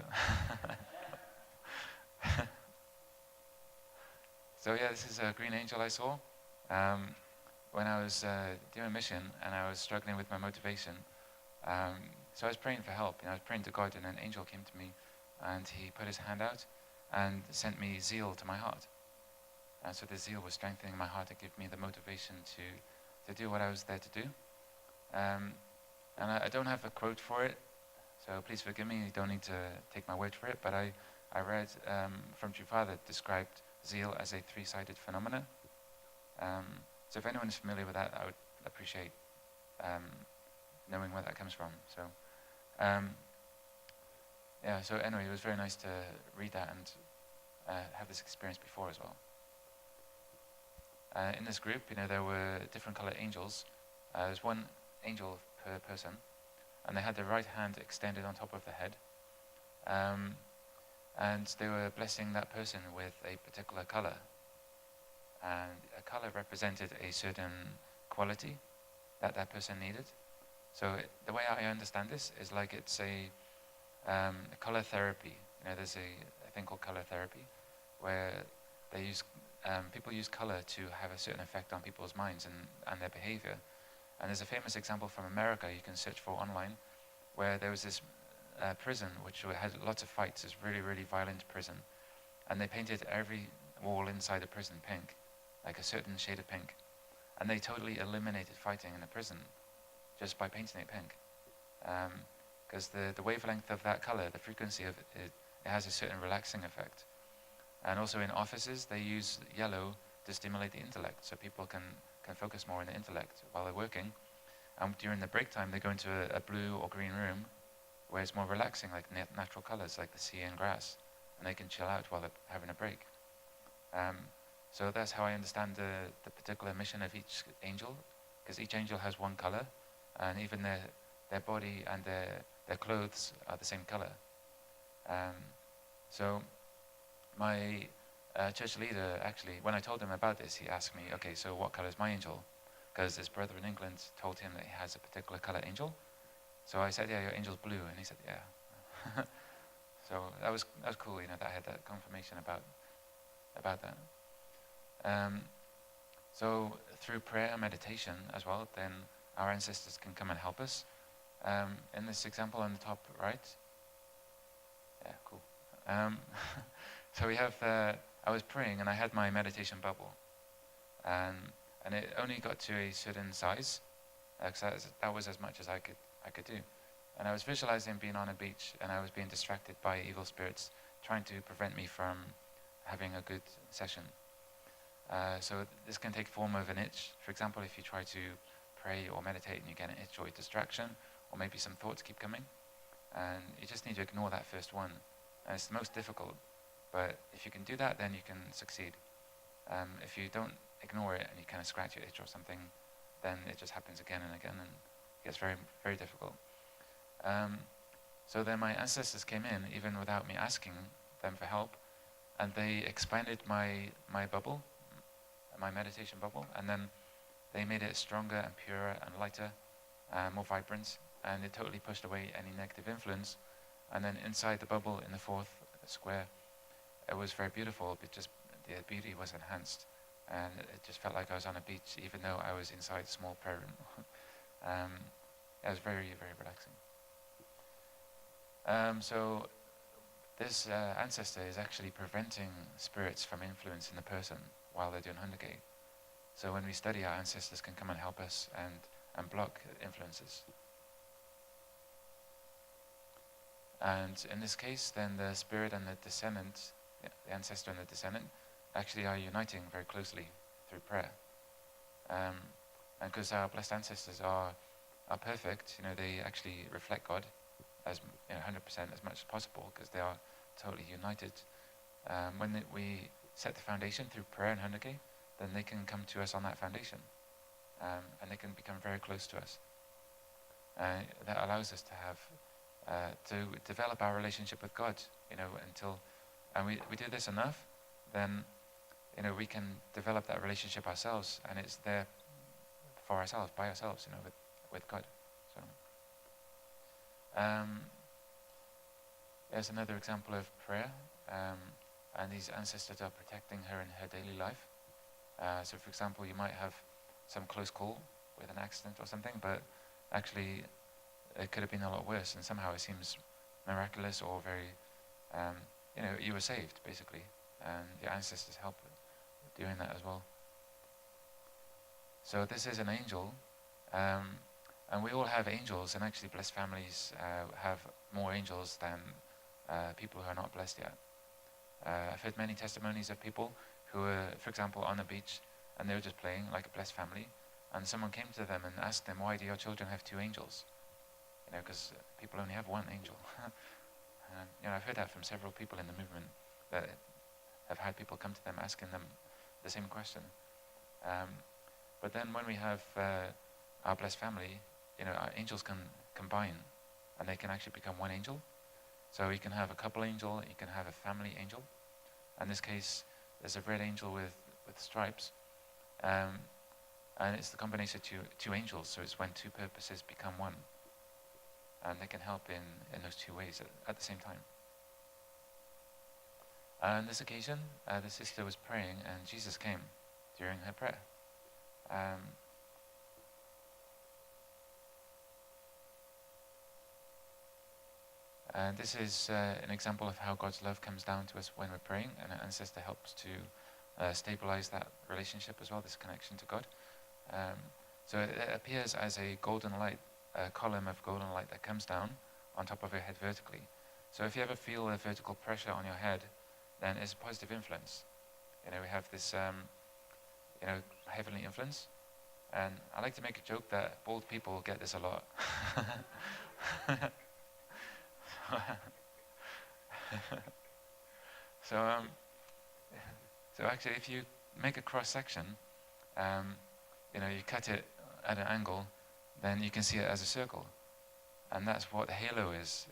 So yeah, this is a green angel I saw when I was doing mission, and I was struggling with my motivation. So I was praying for help. I was praying to God, and an angel came to me, and he put his hand out and sent me zeal to my heart. And so the zeal was strengthening my heart to give me the motivation to do what I was there to do. And I don't have a quote for it, so please forgive me. You don't need to take my word for it. But I read from True Father described zeal as a three-sided phenomena. So if anyone is familiar with that, I would appreciate knowing where that comes from. So yeah. So anyway, it was very nice to read that and have this experience before as well. In this group, there were different colored angels. There's one angel per person, and they had their right hand extended on top of the head, and they were blessing that person with a particular color. And a color represented a certain quality that that person needed. So the way I understand this is like it's a color therapy. There's a thing called color therapy, where they use people use color to have a certain effect on people's minds and their behavior. And there's a famous example from America you can search for online, where there was this prison which had lots of fights, this really, really violent prison. And they painted every wall inside the prison pink, like a certain shade of pink. And they totally eliminated fighting in the prison just by painting it pink. Because the wavelength of that color, the frequency of it has a certain relaxing effect. And also in offices, they use yellow to stimulate the intellect, so people can focus more on the intellect while they're working. And during the break time, they go into a blue or green room where it's more relaxing, like natural colors, like the sea and grass, and they can chill out while they're having a break. So that's how I understand the particular mission of each angel, because each angel has one color, and even their body and their clothes are the same color. So my church leader, actually, when I told him about this, he asked me, okay, so what color is my angel? Because his brother in England told him that he has a particular color angel. So I said, yeah, your angel's blue. And he said, yeah. So that was cool, that I had that confirmation about that. So through prayer and meditation as well, then our ancestors can come and help us. In this example on the top right, yeah, cool. So we have, I was praying and I had my meditation bubble, and it only got to a certain size, because that was as much as I could do. And I was visualizing being on a beach, and I was being distracted by evil spirits trying to prevent me from having a good session. So this can take form of an itch. For example, if you try to pray or meditate and you get an itch or a distraction, or maybe some thoughts keep coming, and you just need to ignore that first one. And it's the most difficult, but if you can do that, then you can succeed. If you don't ignore it and you kind of scratch your itch or something, then it just happens again and again, and it gets very, very difficult. So then my ancestors came in, even without me asking them for help, and they expanded my bubble, my meditation bubble, and then they made it stronger and purer and lighter, more vibrant, and it totally pushed away any negative influence. And then inside the bubble, in the fourth square, it was very beautiful, but just the beauty was enhanced, and it just felt like I was on a beach, even though I was inside a small prayer room. It was very, very relaxing. So this ancestor is actually preventing spirits from influencing the person while they're doing Hundagate. So when we study, our ancestors can come and help us and block influences. And in this case, then the spirit and the descendant, the ancestor and the descendant, actually are uniting very closely through prayer. And because our blessed ancestors are perfect, they actually reflect God as 100% as much as possible, because they are totally united. When we set the foundation through prayer and Hanukkah, then they can come to us on that foundation, and they can become very close to us. That allows us to have to develop our relationship with God, and we do this enough, then we can develop that relationship ourselves, and it's there for ourselves, by ourselves, with God. So there's another example of prayer, and these ancestors are protecting her in her daily life. So for example, you might have some close call with an accident or something, but actually it could have been a lot worse, and somehow it seems miraculous, or very, you were saved, basically, and your ancestors help doing that as well. So this is an angel, and we all have angels, and actually blessed families have more angels than people who are not blessed yet. I've heard many testimonies of people who were, for example, on the beach, and they were just playing like a blessed family, and someone came to them and asked them, why do your children have two angels? Because people only have one angel. I've heard that from several people in the movement, that have had people come to them asking them the same question. But then when we have our blessed family, our angels can combine, and they can actually become one angel. So you can have a couple angel, you can have a family angel. In this case, there's a red angel with stripes, and it's the combination of two angels, so it's when two purposes become one. And they can help in those two ways at the same time. On this occasion, the sister was praying, and Jesus came during her prayer. And this is an example of how God's love comes down to us when we're praying, and an ancestor helps to stabilize that relationship as well, this connection to God. So it appears as a golden light, a column of golden light that comes down on top of your head vertically. So if you ever feel a vertical pressure on your head, then it's a positive influence. We have this, heavenly influence. And I like to make a joke that bald people get this a lot. So actually, if you make a cross section, you cut it at an angle, then you can see it as a circle. And that's what the halo is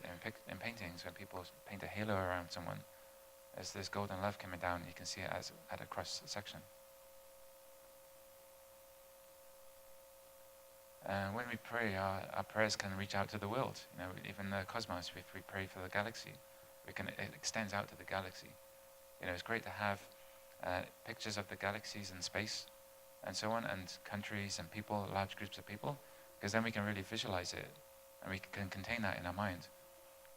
in paintings. When people paint a halo around someone, as this golden love coming down, you can see it as at a cross section. When we pray, our prayers can reach out to the world. Even the cosmos. If we pray for the galaxy, it extends out to the galaxy. It's great to have pictures of the galaxies in space, and so on, and countries and people, large groups of people, because then we can really visualize it, and we can contain that in our mind.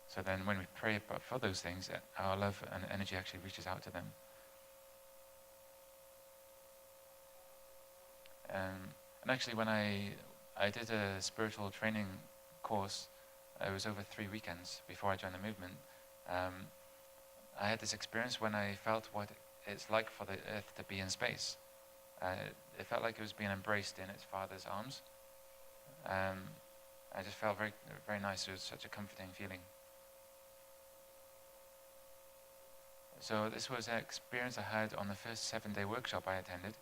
So then when we pray for those things, our love and energy actually reaches out to them. And actually, when I did a spiritual training course, it was over 3 weekends before I joined the movement. I had this experience when I felt what it's like for the earth to be in space. It felt like it was being embraced in its father's arms. I just felt very, very nice. It was such a comforting feeling. So this was an experience I had on the first 7-day workshop I attended.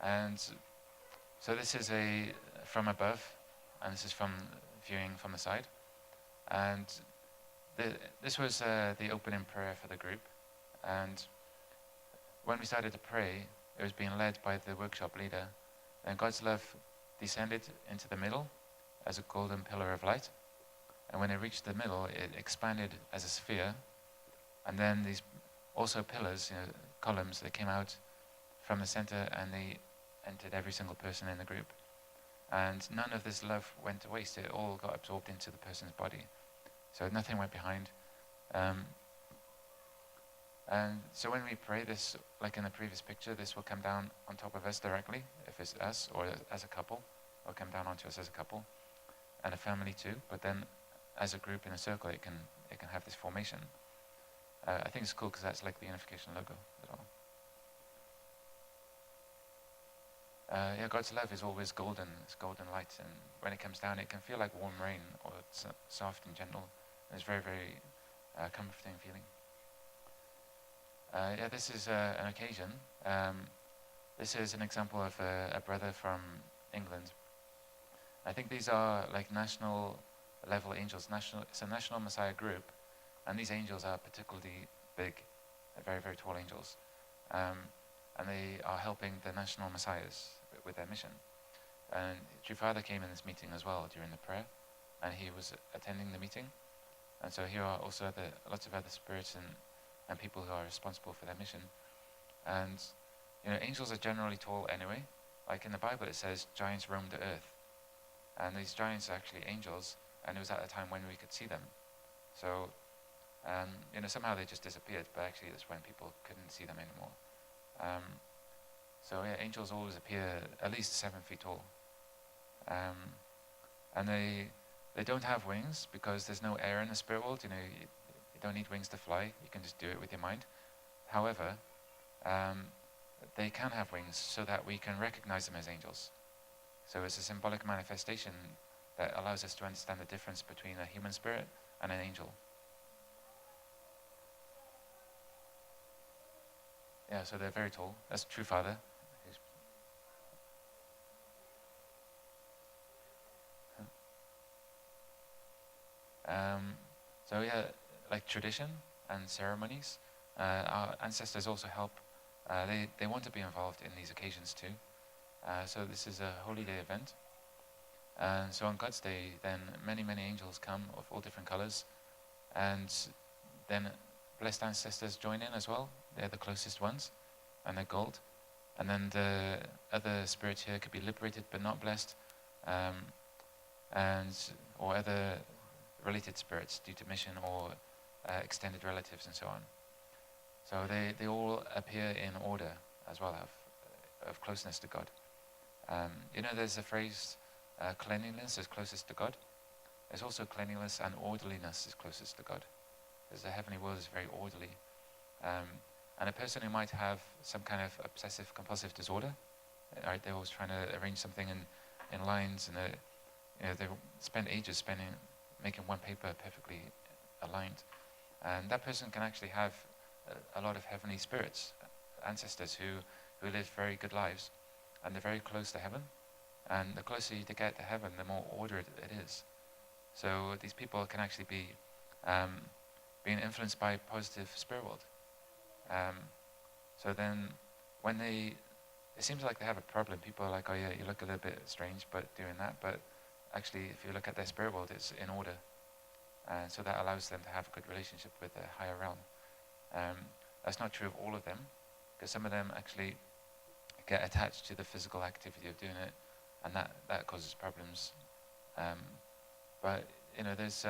And so this is from above, and this is from viewing from the side. And this was the opening prayer for the group. And when we started to pray, it was being led by the workshop leader. And God's love descended into the middle as a golden pillar of light. And when it reached the middle, it expanded as a sphere. And then these also pillars, columns, that came out from the center, and they entered every single person in the group. And none of this love went to waste. It all got absorbed into the person's body. So nothing went behind. And so when we pray this, like in the previous picture, this will come down on top of us directly, if it's us, or as a couple. It will come down onto us as a couple, and a family too. But then as a group in a circle, it can have this formation. I think it's cool because that's like the unification logo as well. Yeah, God's love is always golden. It's golden light, and when it comes down, it can feel like warm rain, or it's soft and gentle. And it's very, very comforting feeling. Yeah, this is an occasion. This is an example of a brother from England. I think these are like national level angels. It's a national Messiah group, and these angels are particularly big. They're very, very tall angels. And they are helping the national messiahs with their mission. And True Father came in this meeting as well during the prayer, and he was attending the meeting. And so here are also lots of other spirits and people who are responsible for their mission. And angels are generally tall anyway. Like in the Bible it says giants roam the earth. And these giants are actually angels, and it was at a time when we could see them. So, somehow they just disappeared, but actually it's when people couldn't see them anymore. So yeah, angels always appear at least 7 feet tall. And they don't have wings because there's no air in the spirit world. You don't need wings to fly. You can just do it with your mind. However, they can have wings so that we can recognize them as angels. So it's a symbolic manifestation that allows us to understand the difference between a human spirit and an angel. Yeah, so they're very tall. That's True Father. So yeah, like tradition and ceremonies, our ancestors also help. They want to be involved in these occasions too. So this is a holy day event. And so on God's day, then many, many angels come of all different colors. And then blessed ancestors join in as well. They're the closest ones, and they're gold. And then the other spirits here could be liberated but not blessed, or other related spirits due to mission or extended relatives and so on. So they all appear in order as well of closeness to God. There's a phrase, cleanliness is closest to God. There's also cleanliness and orderliness is closest to God. Because the heavenly world is very orderly. And a person who might have some kind of obsessive compulsive disorder, right? They're always trying to arrange something in lines, and they spend ages making one paper perfectly aligned. And that person can actually have a lot of heavenly spirits, ancestors who live very good lives, and they're very close to heaven. And the closer you get to heaven, the more ordered it is. So these people can actually be being influenced by positive spirit world. So then when it seems like they have a problem. People are like, oh yeah, you look a little bit strange but doing that. But actually, if you look at their spirit world, it's in order. So that allows them to have a good relationship with the higher realm. That's not true of all of them, because some of them actually get attached to the physical activity of doing it, and that causes problems. But there's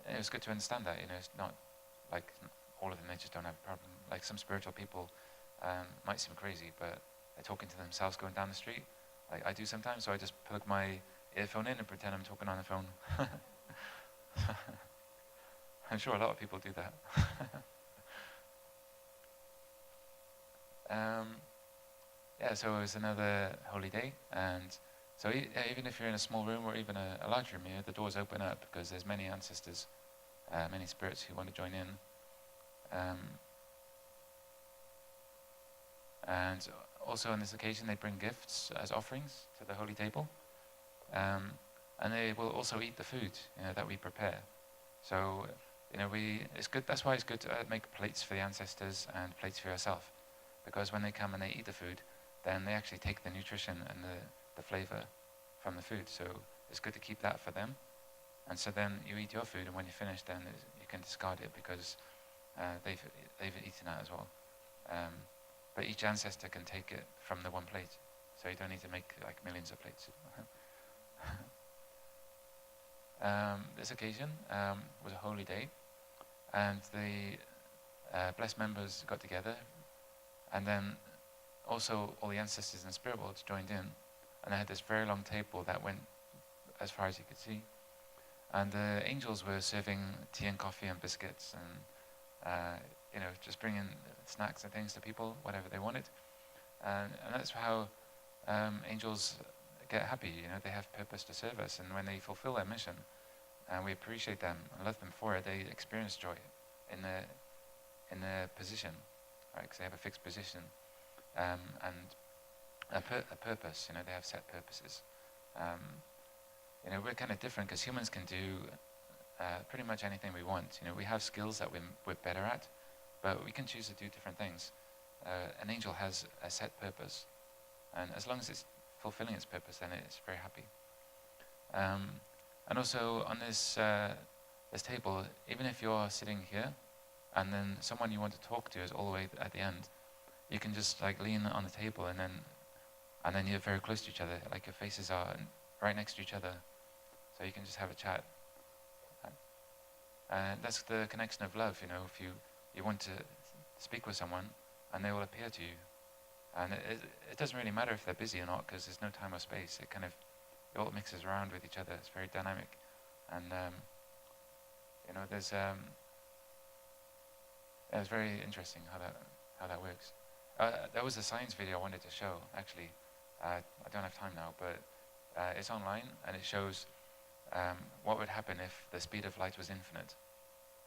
it's good to understand that. It's not like all of them, they just don't have a problem. Like some spiritual people might seem crazy, but they're talking to themselves going down the street, like I do sometimes. So I just plug my earphone in and pretend I'm talking on the phone. I'm sure a lot of people do that. Yeah, so it was another holy day, and so even if you're in a small room or even a large room here, the doors open up because there's many ancestors, many spirits who want to join in. And also on this occasion, they bring gifts as offerings to the holy table, and they will also eat the food that we prepare. So it's good. That's why it's good to make plates for the ancestors and plates for yourself, because when they come and they eat the food, then they actually take the nutrition and the flavor from the food. So it's good to keep that for them. And so then you eat your food, and when you're finished, then you can discard it because they've eaten that as well. But each ancestor can take it from the one plate, so you don't need to make like millions of plates. This occasion was a holy day, and the blessed members got together, and then also all the ancestors in the spirit world joined in, and they had this very long table that went as far as you could see. and the angels were serving tea and coffee and biscuits and just bringing snacks and things to people, whatever they wanted. And that's how angels get happy. They have purpose to serve us, and when they fulfill their mission, and we appreciate them and love them for it, they experience joy in their position, right? Because they have a fixed position and a purpose. They have set purposes. We're kind of different because humans can do pretty much anything we want. We have skills that we're better at, but we can choose to do different things. An angel has a set purpose, and as long as it's fulfilling its purpose, then it's very happy. And also on this table, even if you're sitting here, and then someone you want to talk to is all the way at the end, you can just like lean on the table, and then you're very close to each other, like your faces are right next to each other, so you can just have a chat. And that's the connection of love. If you want to speak with someone, and they will appear to you, and it doesn't really matter if they're busy or not, because there's no time or space. It all mixes around with each other. It's very dynamic, and it's very interesting how that works. There was a science video I wanted to show. Actually, I don't have time now, but it's online, and it shows what would happen if the speed of light was infinite.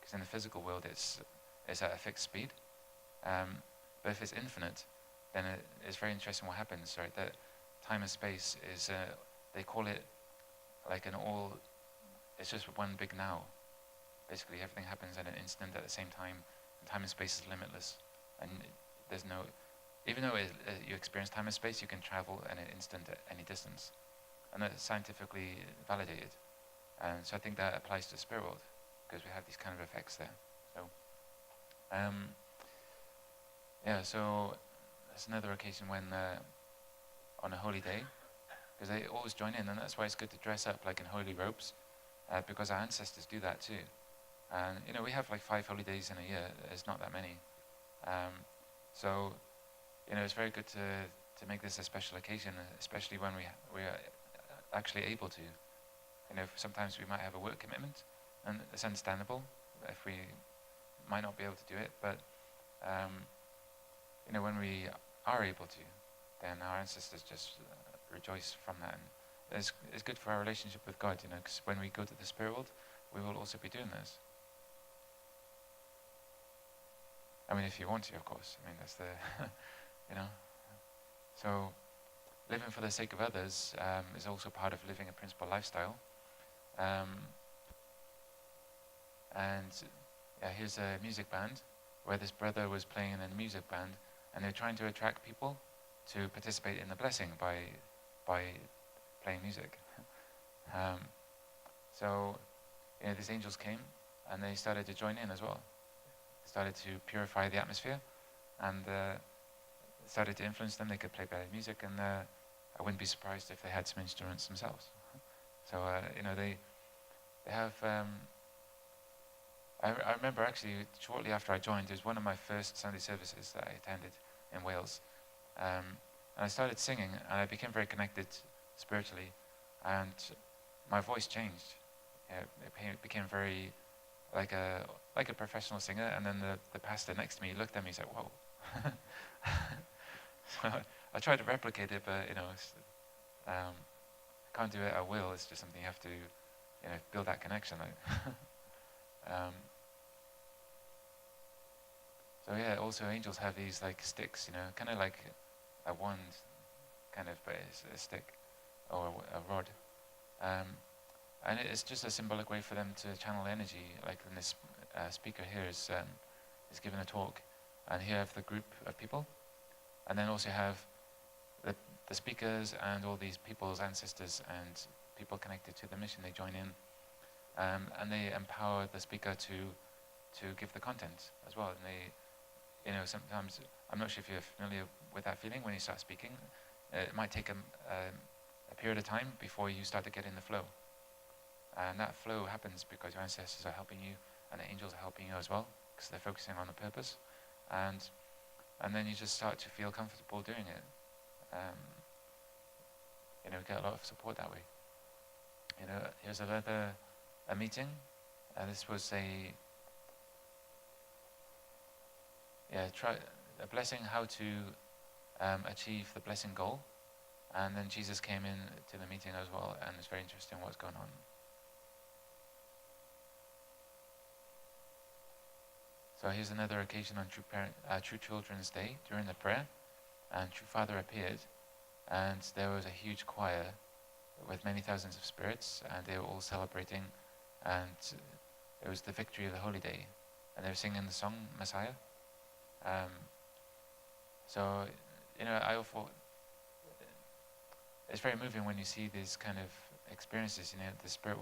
Because in the physical world, it's at a fixed speed. But if it's infinite, then it's very interesting what happens, right? That time and space is, they call it like it's just one big now. Basically, everything happens at an instant at the same time, and time and space is limitless. And there's no, even though you experience time and space, you can travel in an instant at any distance. And that's scientifically validated. And so I think that applies to the spirit world, because we have these kind of effects there. So that's another occasion when, on a holy day, because they always join in, and that's why it's good to dress up like in holy robes, because our ancestors do that too. And we have like 5 holy days in a year. There's not that many. So it's very good to make this a special occasion, especially when we are actually able to. Sometimes we might have a work commitment, and it's understandable if we might not be able to do it, but when we are able to, then our ancestors just rejoice from that, and it's good for our relationship with God, because when we go to the spirit world, we will also be doing this. I mean, if you want to, of course. I mean, that's the, So, living for the sake of others is also part of living a principled lifestyle. Here's a music band where this brother was playing in a music band, and they're trying to attract people to participate in the blessing by playing music. These angels came, and they started to join in as well. They started to purify the atmosphere, and started to influence them. They could play better music, and I wouldn't be surprised if they had some instruments themselves. So they have. I remember actually shortly after I joined, it was one of my first Sunday services that I attended in Wales, and I started singing, and I became very connected spiritually, and my voice changed. It became very like a professional singer, and then the pastor next to me looked at me and said, "Whoa." So I tried to replicate it, but I can't do it at will. It's just something you have to build that connection. Also angels have these like sticks, kind of like a wand, kind of, but it's a stick or a rod. And it's just a symbolic way for them to channel energy. Like when this speaker here is given a talk, and here have the group of people, and then also have the speakers and all these people's ancestors and people connected to the mission. They join in, and they empower the speaker to give the content as well. And they, sometimes, I'm not sure if you're familiar with that feeling when you start speaking. It might take a period of time before you start to get in the flow. And that flow happens because your ancestors are helping you, and the angels are helping you as well, because they're focusing on the purpose. And then you just start to feel comfortable doing it. Get a lot of support that way. Here's another a meeting. This was a blessing, how to achieve the blessing goal. And then Jesus came in to the meeting as well, and it's very interesting what's going on. So here's another occasion on True Children's Day during the prayer, and True Father appeared, and there was a huge choir with many thousands of spirits, and they were all celebrating, and it was the victory of the holy day, and they were singing the song Messiah. So, I thought it's very moving when you see these kind of experiences. The spirit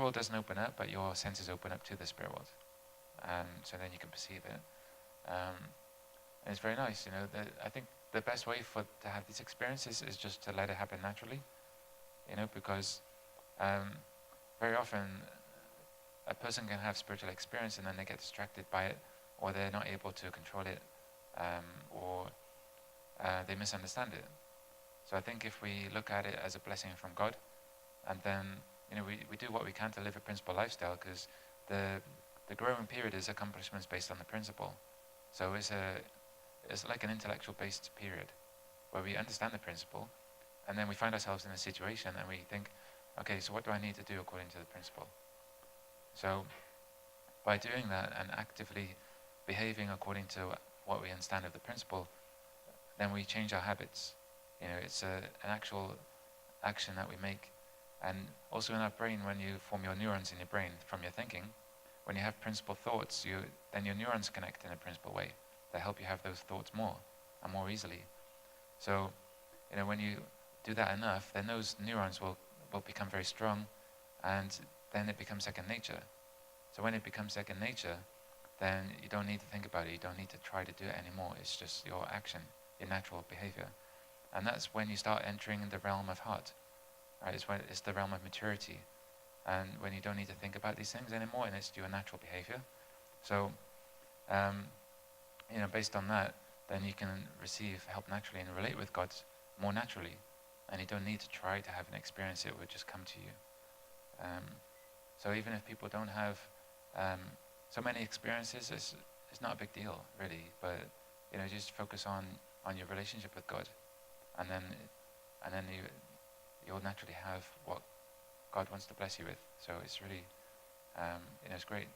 world doesn't open up, but your senses open up to the spirit world. So then you can perceive it. And it's very nice, I think the best way to have these experiences is just to let it happen naturally, because very often a person can have spiritual experience and then they get distracted by it, or they're not able to control it, or they misunderstand it. So I think if we look at it as a blessing from God, and then we do what we can to live a principle lifestyle, because the growing period is accomplishments based on the principle. So it's like an intellectual based period where we understand the principle, and then we find ourselves in a situation and we think, okay, so what do I need to do according to the principle? So by doing that and actively behaving according to what we understand of the principle, then we change our habits. It's an actual action that we make. And also in our brain, when you form your neurons in your brain from your thinking, when you have principle thoughts, then your neurons connect in a principle way that help you have those thoughts more and more easily. So, when you do that enough, then those neurons will become very strong, and then it becomes second nature. So when it becomes second nature, then you don't need to think about it, you don't need to try to do it anymore. It's just your action, your natural behavior. And that's when you start entering the realm of heart. Right? It's the realm of maturity. And when you don't need to think about these things anymore, and it's your natural behavior. So, based on that, then you can receive help naturally and relate with God more naturally. And you don't need to try to have an experience, it would just come to you. So even if people don't have so many experiences, it's not a big deal, really. But, just focus on your relationship with God. And then you'll naturally have what God wants to bless you with. So it's really, it's great.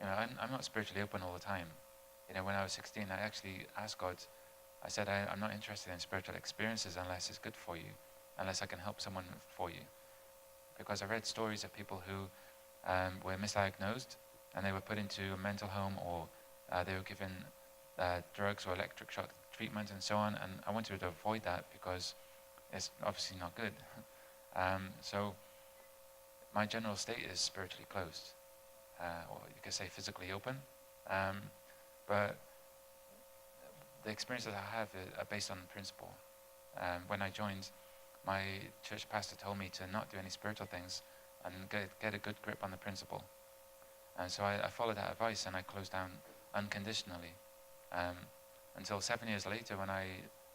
I'm not spiritually open all the time. When I was 16, I actually asked God, I said, I'm not interested in spiritual experiences unless it's good for you, unless I can help someone for you. Because I read stories of people who were misdiagnosed, and they were put into a mental home, or they were given drugs or electric shock treatment and so on, and I wanted to avoid that because it's obviously not good. So my general state is spiritually closed, or you could say physically open. But the experiences I have are based on principle. When I joined, my church pastor told me to not do any spiritual things and get a good grip on the principle. And so I followed that advice, and I closed down unconditionally. Until 7 years later, when I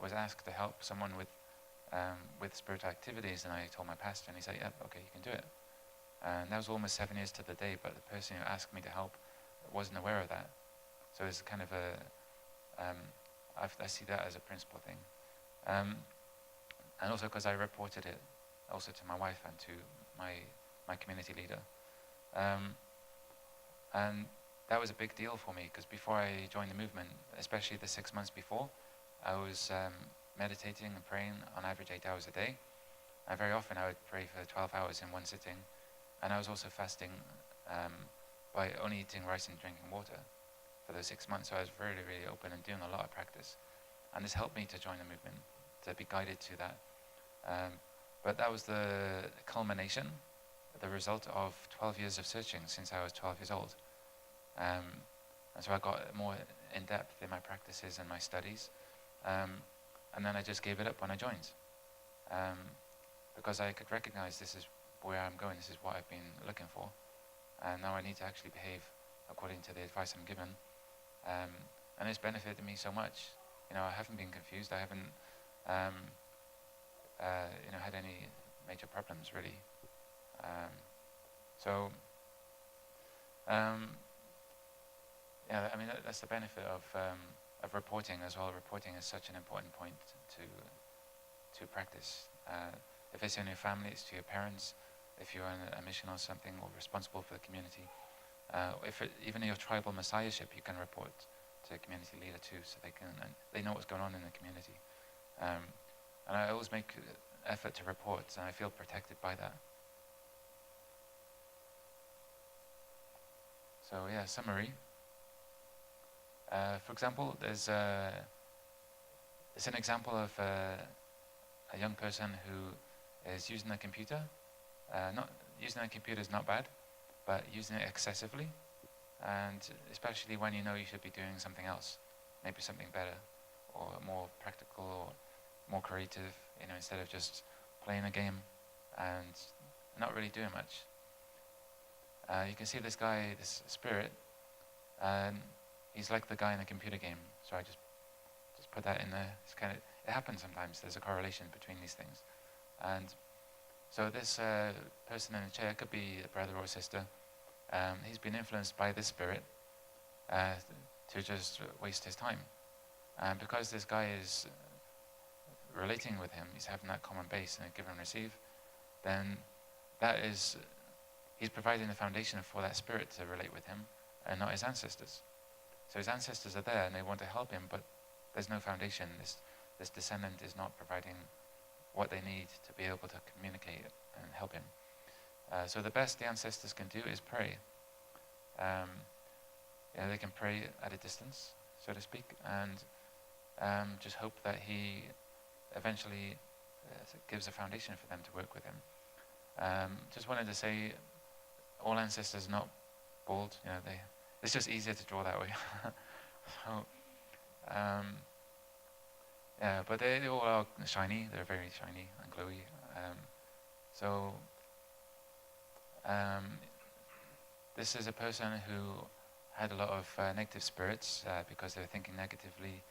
was asked to help someone with spiritual activities, and I told my pastor, and he said, yeah, okay, you can do it. And that was almost 7 years to the day, but the person who asked me to help wasn't aware of that. So it's kind of I see that as a principle thing. And also because I reported it also to my wife and to my community leader. And that was a big deal for me, because before I joined the movement, especially the 6 months before, I was meditating and praying on average 8 hours a day. And very often I would pray for 12 hours in one sitting. And I was also fasting by only eating rice and drinking water for those 6 months. So I was really, really open and doing a lot of practice. And this helped me to join the movement, to be guided to that. But that was the culmination, the result of 12 years of searching since I was 12 years old. And so I got more in depth in my practices and my studies. And then I just gave it up when I joined. Because I could recognize this is where I'm going, this is what I've been looking for. And now I need to actually behave according to the advice I'm given. And it's benefited me so much. I haven't been confused. I haven't had any major problems, really. Um, so um, yeah, I mean that's the benefit of reporting as well. Reporting is such an important point to practice. If it's in your family, it's to your parents. If you're on a mission or something, or responsible for the community, even in your tribal messiahship, you can report to a community leader too, so they know what's going on in the community. Um, and I always make effort to report, and I feel protected by that. So yeah, summary. For example, it's an example of a young person who is using a computer. Not using a computer is not bad, but using it excessively, and especially when you know you should be doing something else, maybe something better, or more practical, or more creative. Instead of just playing a game and not really doing much. You can see this guy, this spirit, and he's like the guy in a computer game. So I just put that in there. It happens sometimes. There's a correlation between these things, and so this person in the chair could be a brother or sister. He's been influenced by this spirit to just waste his time, and because this guy is relating with him, he's having that common base and a give and receive. Then he's providing the foundation for that spirit to relate with him, and not his ancestors. So his ancestors are there and they want to help him, but there's no foundation. This descendant is not providing what they need to be able to communicate and help him. So the best the ancestors can do is pray. They can pray at a distance, so to speak, and just hope that he eventually gives a foundation for them to work with him. Just wanted to say, all ancestors are not bald. It's just easier to draw that way. So, but they all are shiny. They're very shiny and glowy. This is a person who had a lot of negative spirits because they were thinking negatively,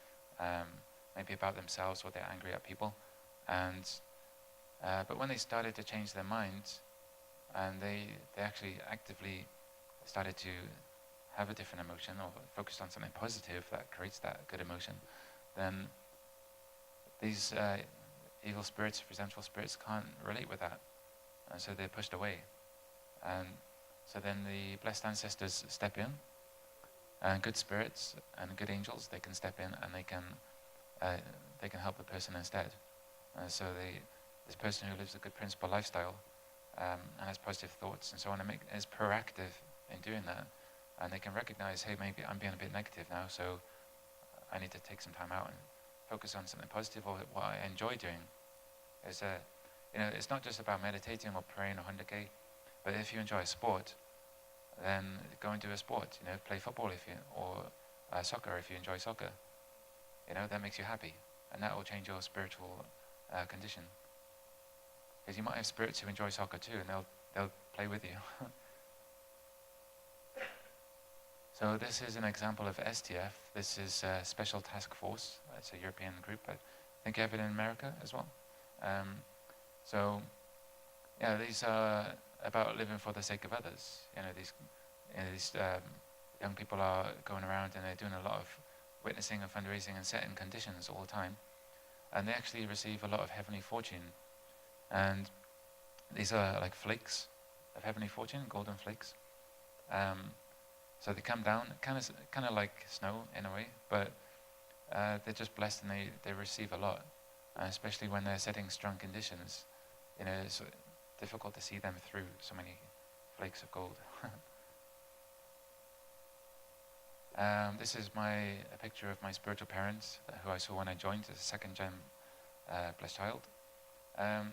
maybe about themselves, or they're angry at people. But when they started to change their minds, and they actually actively started to have a different emotion, or focused on something positive that creates that good emotion, then these evil spirits, resentful spirits, can't relate with that, and so they're pushed away. And so then the blessed ancestors step in, and good spirits and good angels, they can step in and they can help the person instead. So this person who lives a good principle lifestyle and has positive thoughts and so on, is proactive in doing that, and they can recognize, hey, maybe I'm being a bit negative now, so I need to take some time out and focus on something positive, or what I enjoy doing. It's not just about meditating or praying or 100K, but if you enjoy sport, then go and do a sport. Play football or soccer if you enjoy soccer. That makes you happy, and that will change your spiritual condition. Because you might have spirits who enjoy soccer too, and they'll play with you. So this is an example of STF. This is a Special Task Force. It's a European group. I think you have it in America as well. These are about living for the sake of others. These young people are going around and they're doing a lot of witnessing and fundraising and setting conditions all the time. And they actually receive a lot of heavenly fortune. And these are like flakes of heavenly fortune, golden flakes. So they come down, kind of like snow in a way, but they're just blessed and they receive a lot, especially when they're setting strong conditions. It's difficult to see them through so many flakes of gold. This is a picture of my spiritual parents, who I saw when I joined as a second gen blessed child. And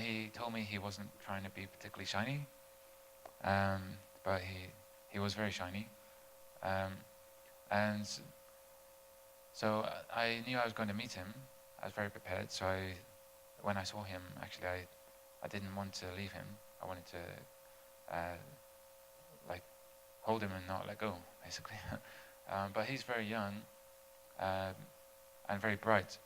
he told me he wasn't trying to be particularly shiny, but he was very shiny. And so I knew I was going to meet him. I was very prepared. So when I saw him, actually, I didn't want to leave him. I wanted to hold him and not let go, basically. But he's very young and very bright.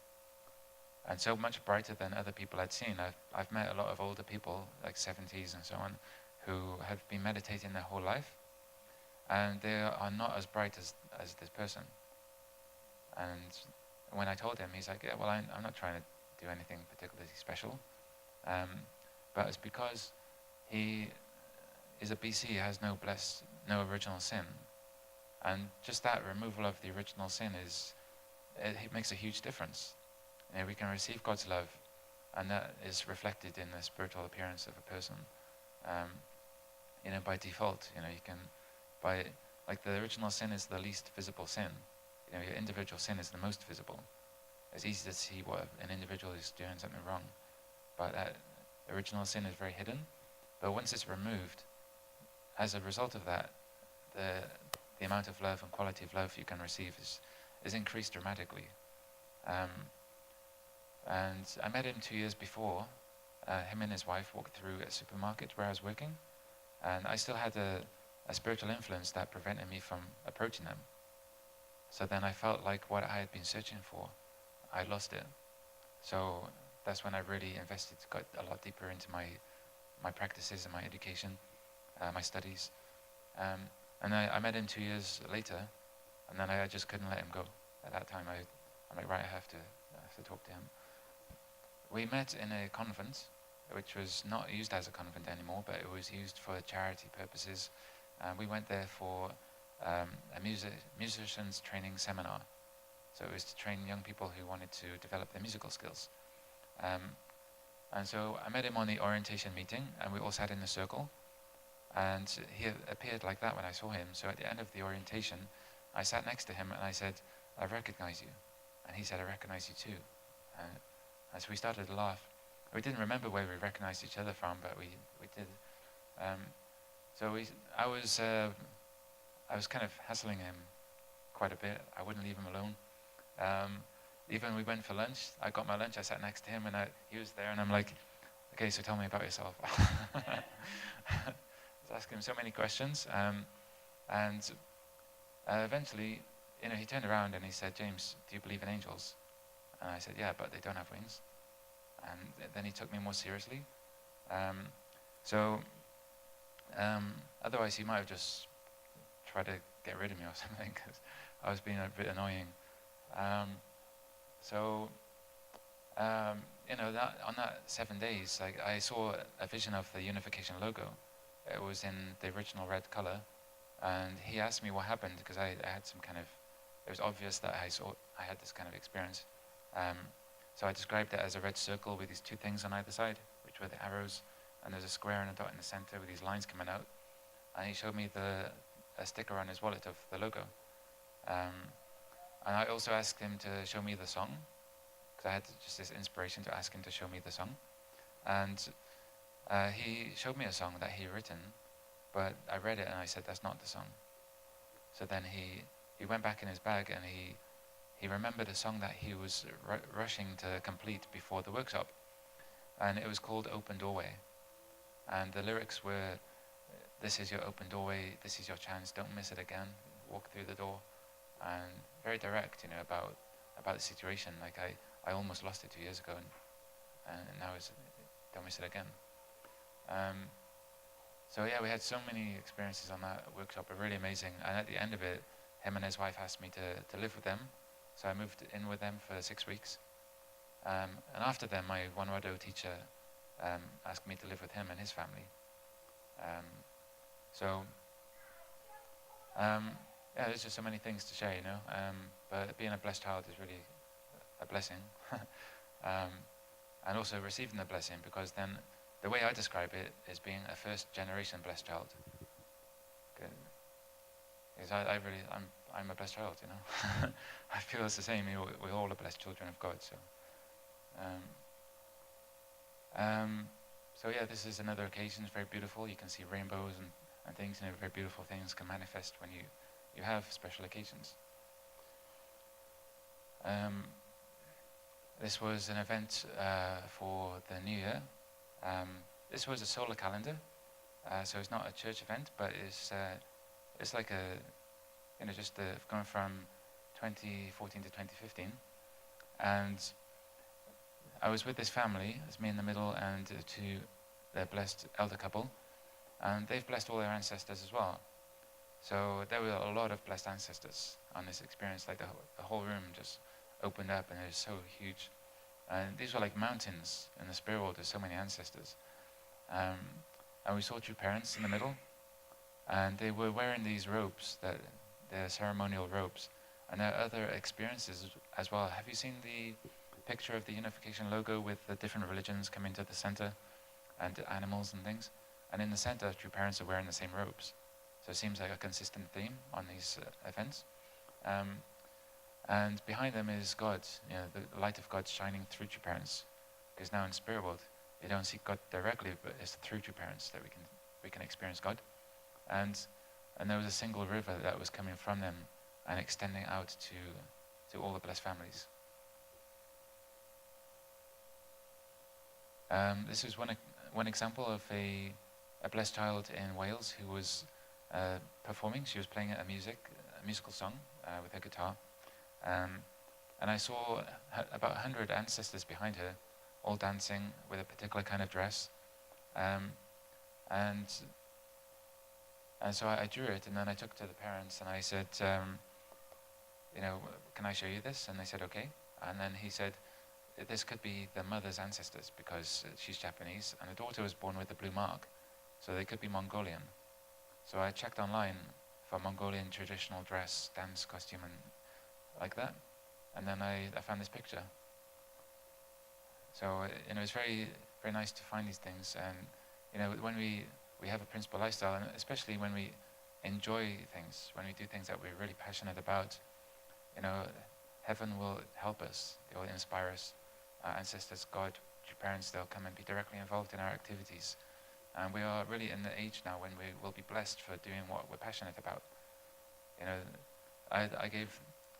and so much brighter than other people I'd seen. I've met a lot of older people, like 70s and so on, who have been meditating their whole life, and they are not as bright as this person. And when I told him, he's like, yeah, well, I'm not trying to do anything particularly special. Um, but it's because he is a BC, he has no original sin. And just that removal of the original sin it makes a huge difference. You know, we can receive God's love, and that is reflected in the spiritual appearance of a person. You know, by default, you know, you can, like the original sin is the least visible sin. You know, your individual sin is the most visible. It's easy to see what an individual is doing something wrong, but that original sin is very hidden. But once it's removed, as a result of that, the amount of love and quality of love you can receive is increased dramatically. And I met him 2 years before. Him and his wife walked through a supermarket where I was working, and I still had a spiritual influence that prevented me from approaching them. So then I felt like what I had been searching for, I lost it. So that's when I really got a lot deeper into my practices and my education, my studies. And I met him 2 years later, and then I just couldn't let him go. At that time, I'm like, right, I have to talk to him. We met in a convent, which was not used as a convent anymore, but it was used for charity purposes. We went there for a musicians training seminar. So it was to train young people who wanted to develop their musical skills. And so I met him on the orientation meeting, and we all sat in a circle. And he appeared like that when I saw him. So at the end of the orientation, I sat next to him and I said, I recognize you. And he said, I recognize you too. And so we started to laugh. We didn't remember where we recognized each other from, but we did. I was kind of hassling him quite a bit. I wouldn't leave him alone. Even we went for lunch. I got my lunch. I sat next to him, and he was there. And I'm like, okay, so tell me about yourself. I was asking him so many questions, and eventually, you know, he turned around and he said, "James, do you believe in angels?" And I said, "Yeah, but they don't have wings." And then he took me more seriously. Otherwise, he might have just tried to get rid of me or something, because I was being a bit annoying. You know, on that 7 days, like, I saw a vision of the Unification logo. It was in the original red color, and he asked me what happened, because I had some kind of, it was obvious that I had this kind of experience. So I described it as a red circle with these two things on either side, which were the arrows, and there's a square and a dot in the center with these lines coming out. And he showed me a sticker on his wallet of the logo. And I also asked him to show me the song, because I had just this inspiration to ask him to show me the song. And he showed me a song that he had written, but I read it and I said, that's not the song. So then he went back in his bag and he remembered a song that he was rushing to complete before the workshop. And it was called Open Doorway. And the lyrics were, this is your open doorway, this is your chance, don't miss it again, walk through the door. And very direct, you know, about the situation. Like, I almost lost it 2 years ago, and now it's, don't miss it again. So yeah, we had so many experiences on that workshop, really amazing. And at the end of it, him and his wife asked me to live with them. So I moved in with them for 6 weeks. And after then, my One Rado teacher asked me to live with him and his family. Yeah, there's just so many things to share, you know. But being a blessed child is really a blessing. And also receiving the blessing, because then the way I describe it is being a first generation blessed child. Because I'm a blessed child, you know. I feel it's the same. We're all are blessed children of God. So yeah, this is another occasion. It's very beautiful. You can see rainbows and things, you know, very beautiful things can manifest when you have special occasions. This was an event for the New Year. This was a solar calendar, so it's not a church event, but it's like just going from 2014 to 2015. And I was with this family, it's me in the middle and two, the blessed elder couple, and they've blessed all their ancestors as well. So there were a lot of blessed ancestors on this experience. Like the whole room just opened up and it was so huge. And these were like mountains in the spirit world. There's so many ancestors. Um, and we saw two parents in the middle, and they were wearing these robes, they're ceremonial robes. And there are other experiences as well. Have you seen the picture of the unification logo with the different religions coming to the center and animals and things? And in the center, two parents are wearing the same robes. So it seems like a consistent theme on these events. And behind them is God, the light of God shining through two parents. Because now in spirit world, you don't see God directly, but it's through two parents that we can experience God. And there was a single river that was coming from them and extending out to all the blessed families. This is one example of a blessed child in Wales who was performing. She was playing a musical song with her guitar. And I saw about 100 ancestors behind her, all dancing with a particular kind of dress. And so I drew it, and then I took it to the parents, and I said, can I show you this? And they said, okay. And then he said, this could be the mother's ancestors, because she's Japanese, and the daughter was born with the blue mark, so they could be Mongolian. So I checked online for Mongolian traditional dress, dance costume, and like that. And then I found this picture. So it's very, very nice to find these things. And when we have a principled lifestyle, and especially when we enjoy things, when we do things that we're really passionate about, heaven will help us. They will inspire us. Our ancestors, God, your parents, they'll come and be directly involved in our activities. And we are really in the age now when we will be blessed for doing what we're passionate about.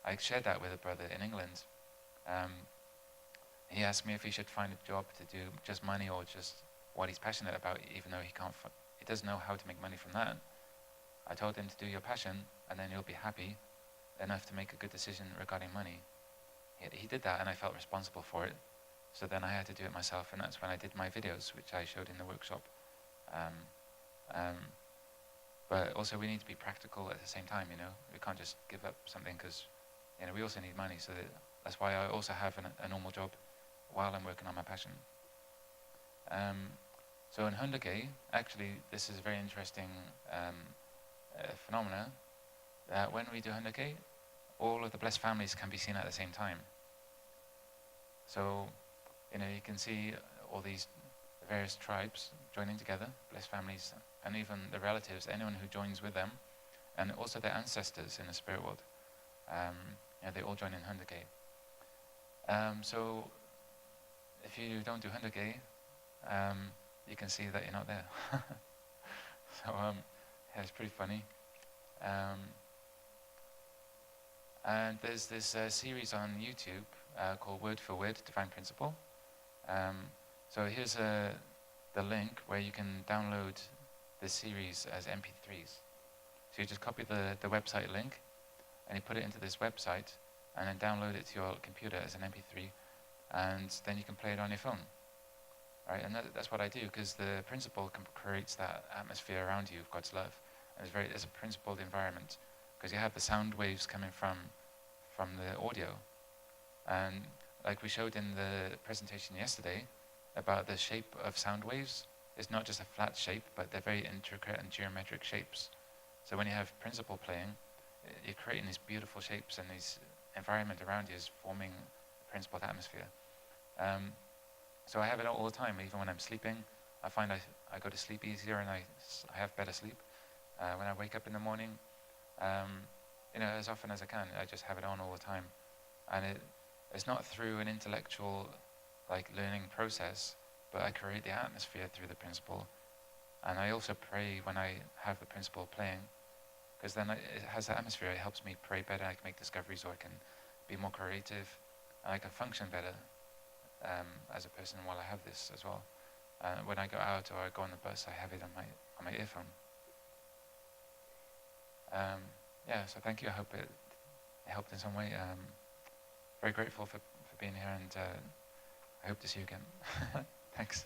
I shared that with a brother in England. He asked me if he should find a job to do just money or just what he's passionate about, even though he doesn't know how to make money from that. I told him to do your passion, and then you'll be happy enough to make a good decision regarding money. He did that, and I felt responsible for it. So then I had to do it myself, and that's when I did my videos, which I showed in the workshop. But also we need to be practical at the same time, We can't just give up something because, we also need money. So that's why I also have a normal job while I'm working on my passion. So in Hundake, actually, this is a very interesting phenomena, that when we do Hundake, all of the blessed families can be seen at the same time. So, you can see all these various tribes joining together, blessed families, and even the relatives, anyone who joins with them, and also their ancestors in the spirit world. They all join in Hundake. So, if you don't do Hundake, you can see that you're not there. So, it's pretty funny. And there's this series on YouTube called Word for Word, Divine Principle. So here's the link where you can download this series as MP3s. So you just copy the website link, and you put it into this website, and then download it to your computer as an MP3, and then you can play it on your phone. Right? And that's what I do, because the principle creates that atmosphere around you of God's love. And it's a principled environment, because you have the sound waves coming from the audio. And like we showed in the presentation yesterday about the shape of sound waves, it's not just a flat shape, but they're very intricate and geometric shapes. So when you have principle playing, you're creating these beautiful shapes, and this environment around you is forming a principled atmosphere. So I have it all the time, even when I'm sleeping. I find I go to sleep easier, and I have better sleep. When I wake up in the morning, as often as I can, I just have it on all the time. And it's not through an intellectual learning process, but I create the atmosphere through the principle. And I also pray when I have the principle playing, because then it has that atmosphere. It helps me pray better. I can make discoveries, or I can be more creative, and I can function better as a person while I have this as well. When I go out or I go on the bus, I have it on my earphone. So thank you. I hope it helped in some way. Very grateful for being here, and I hope to see you again. Thanks.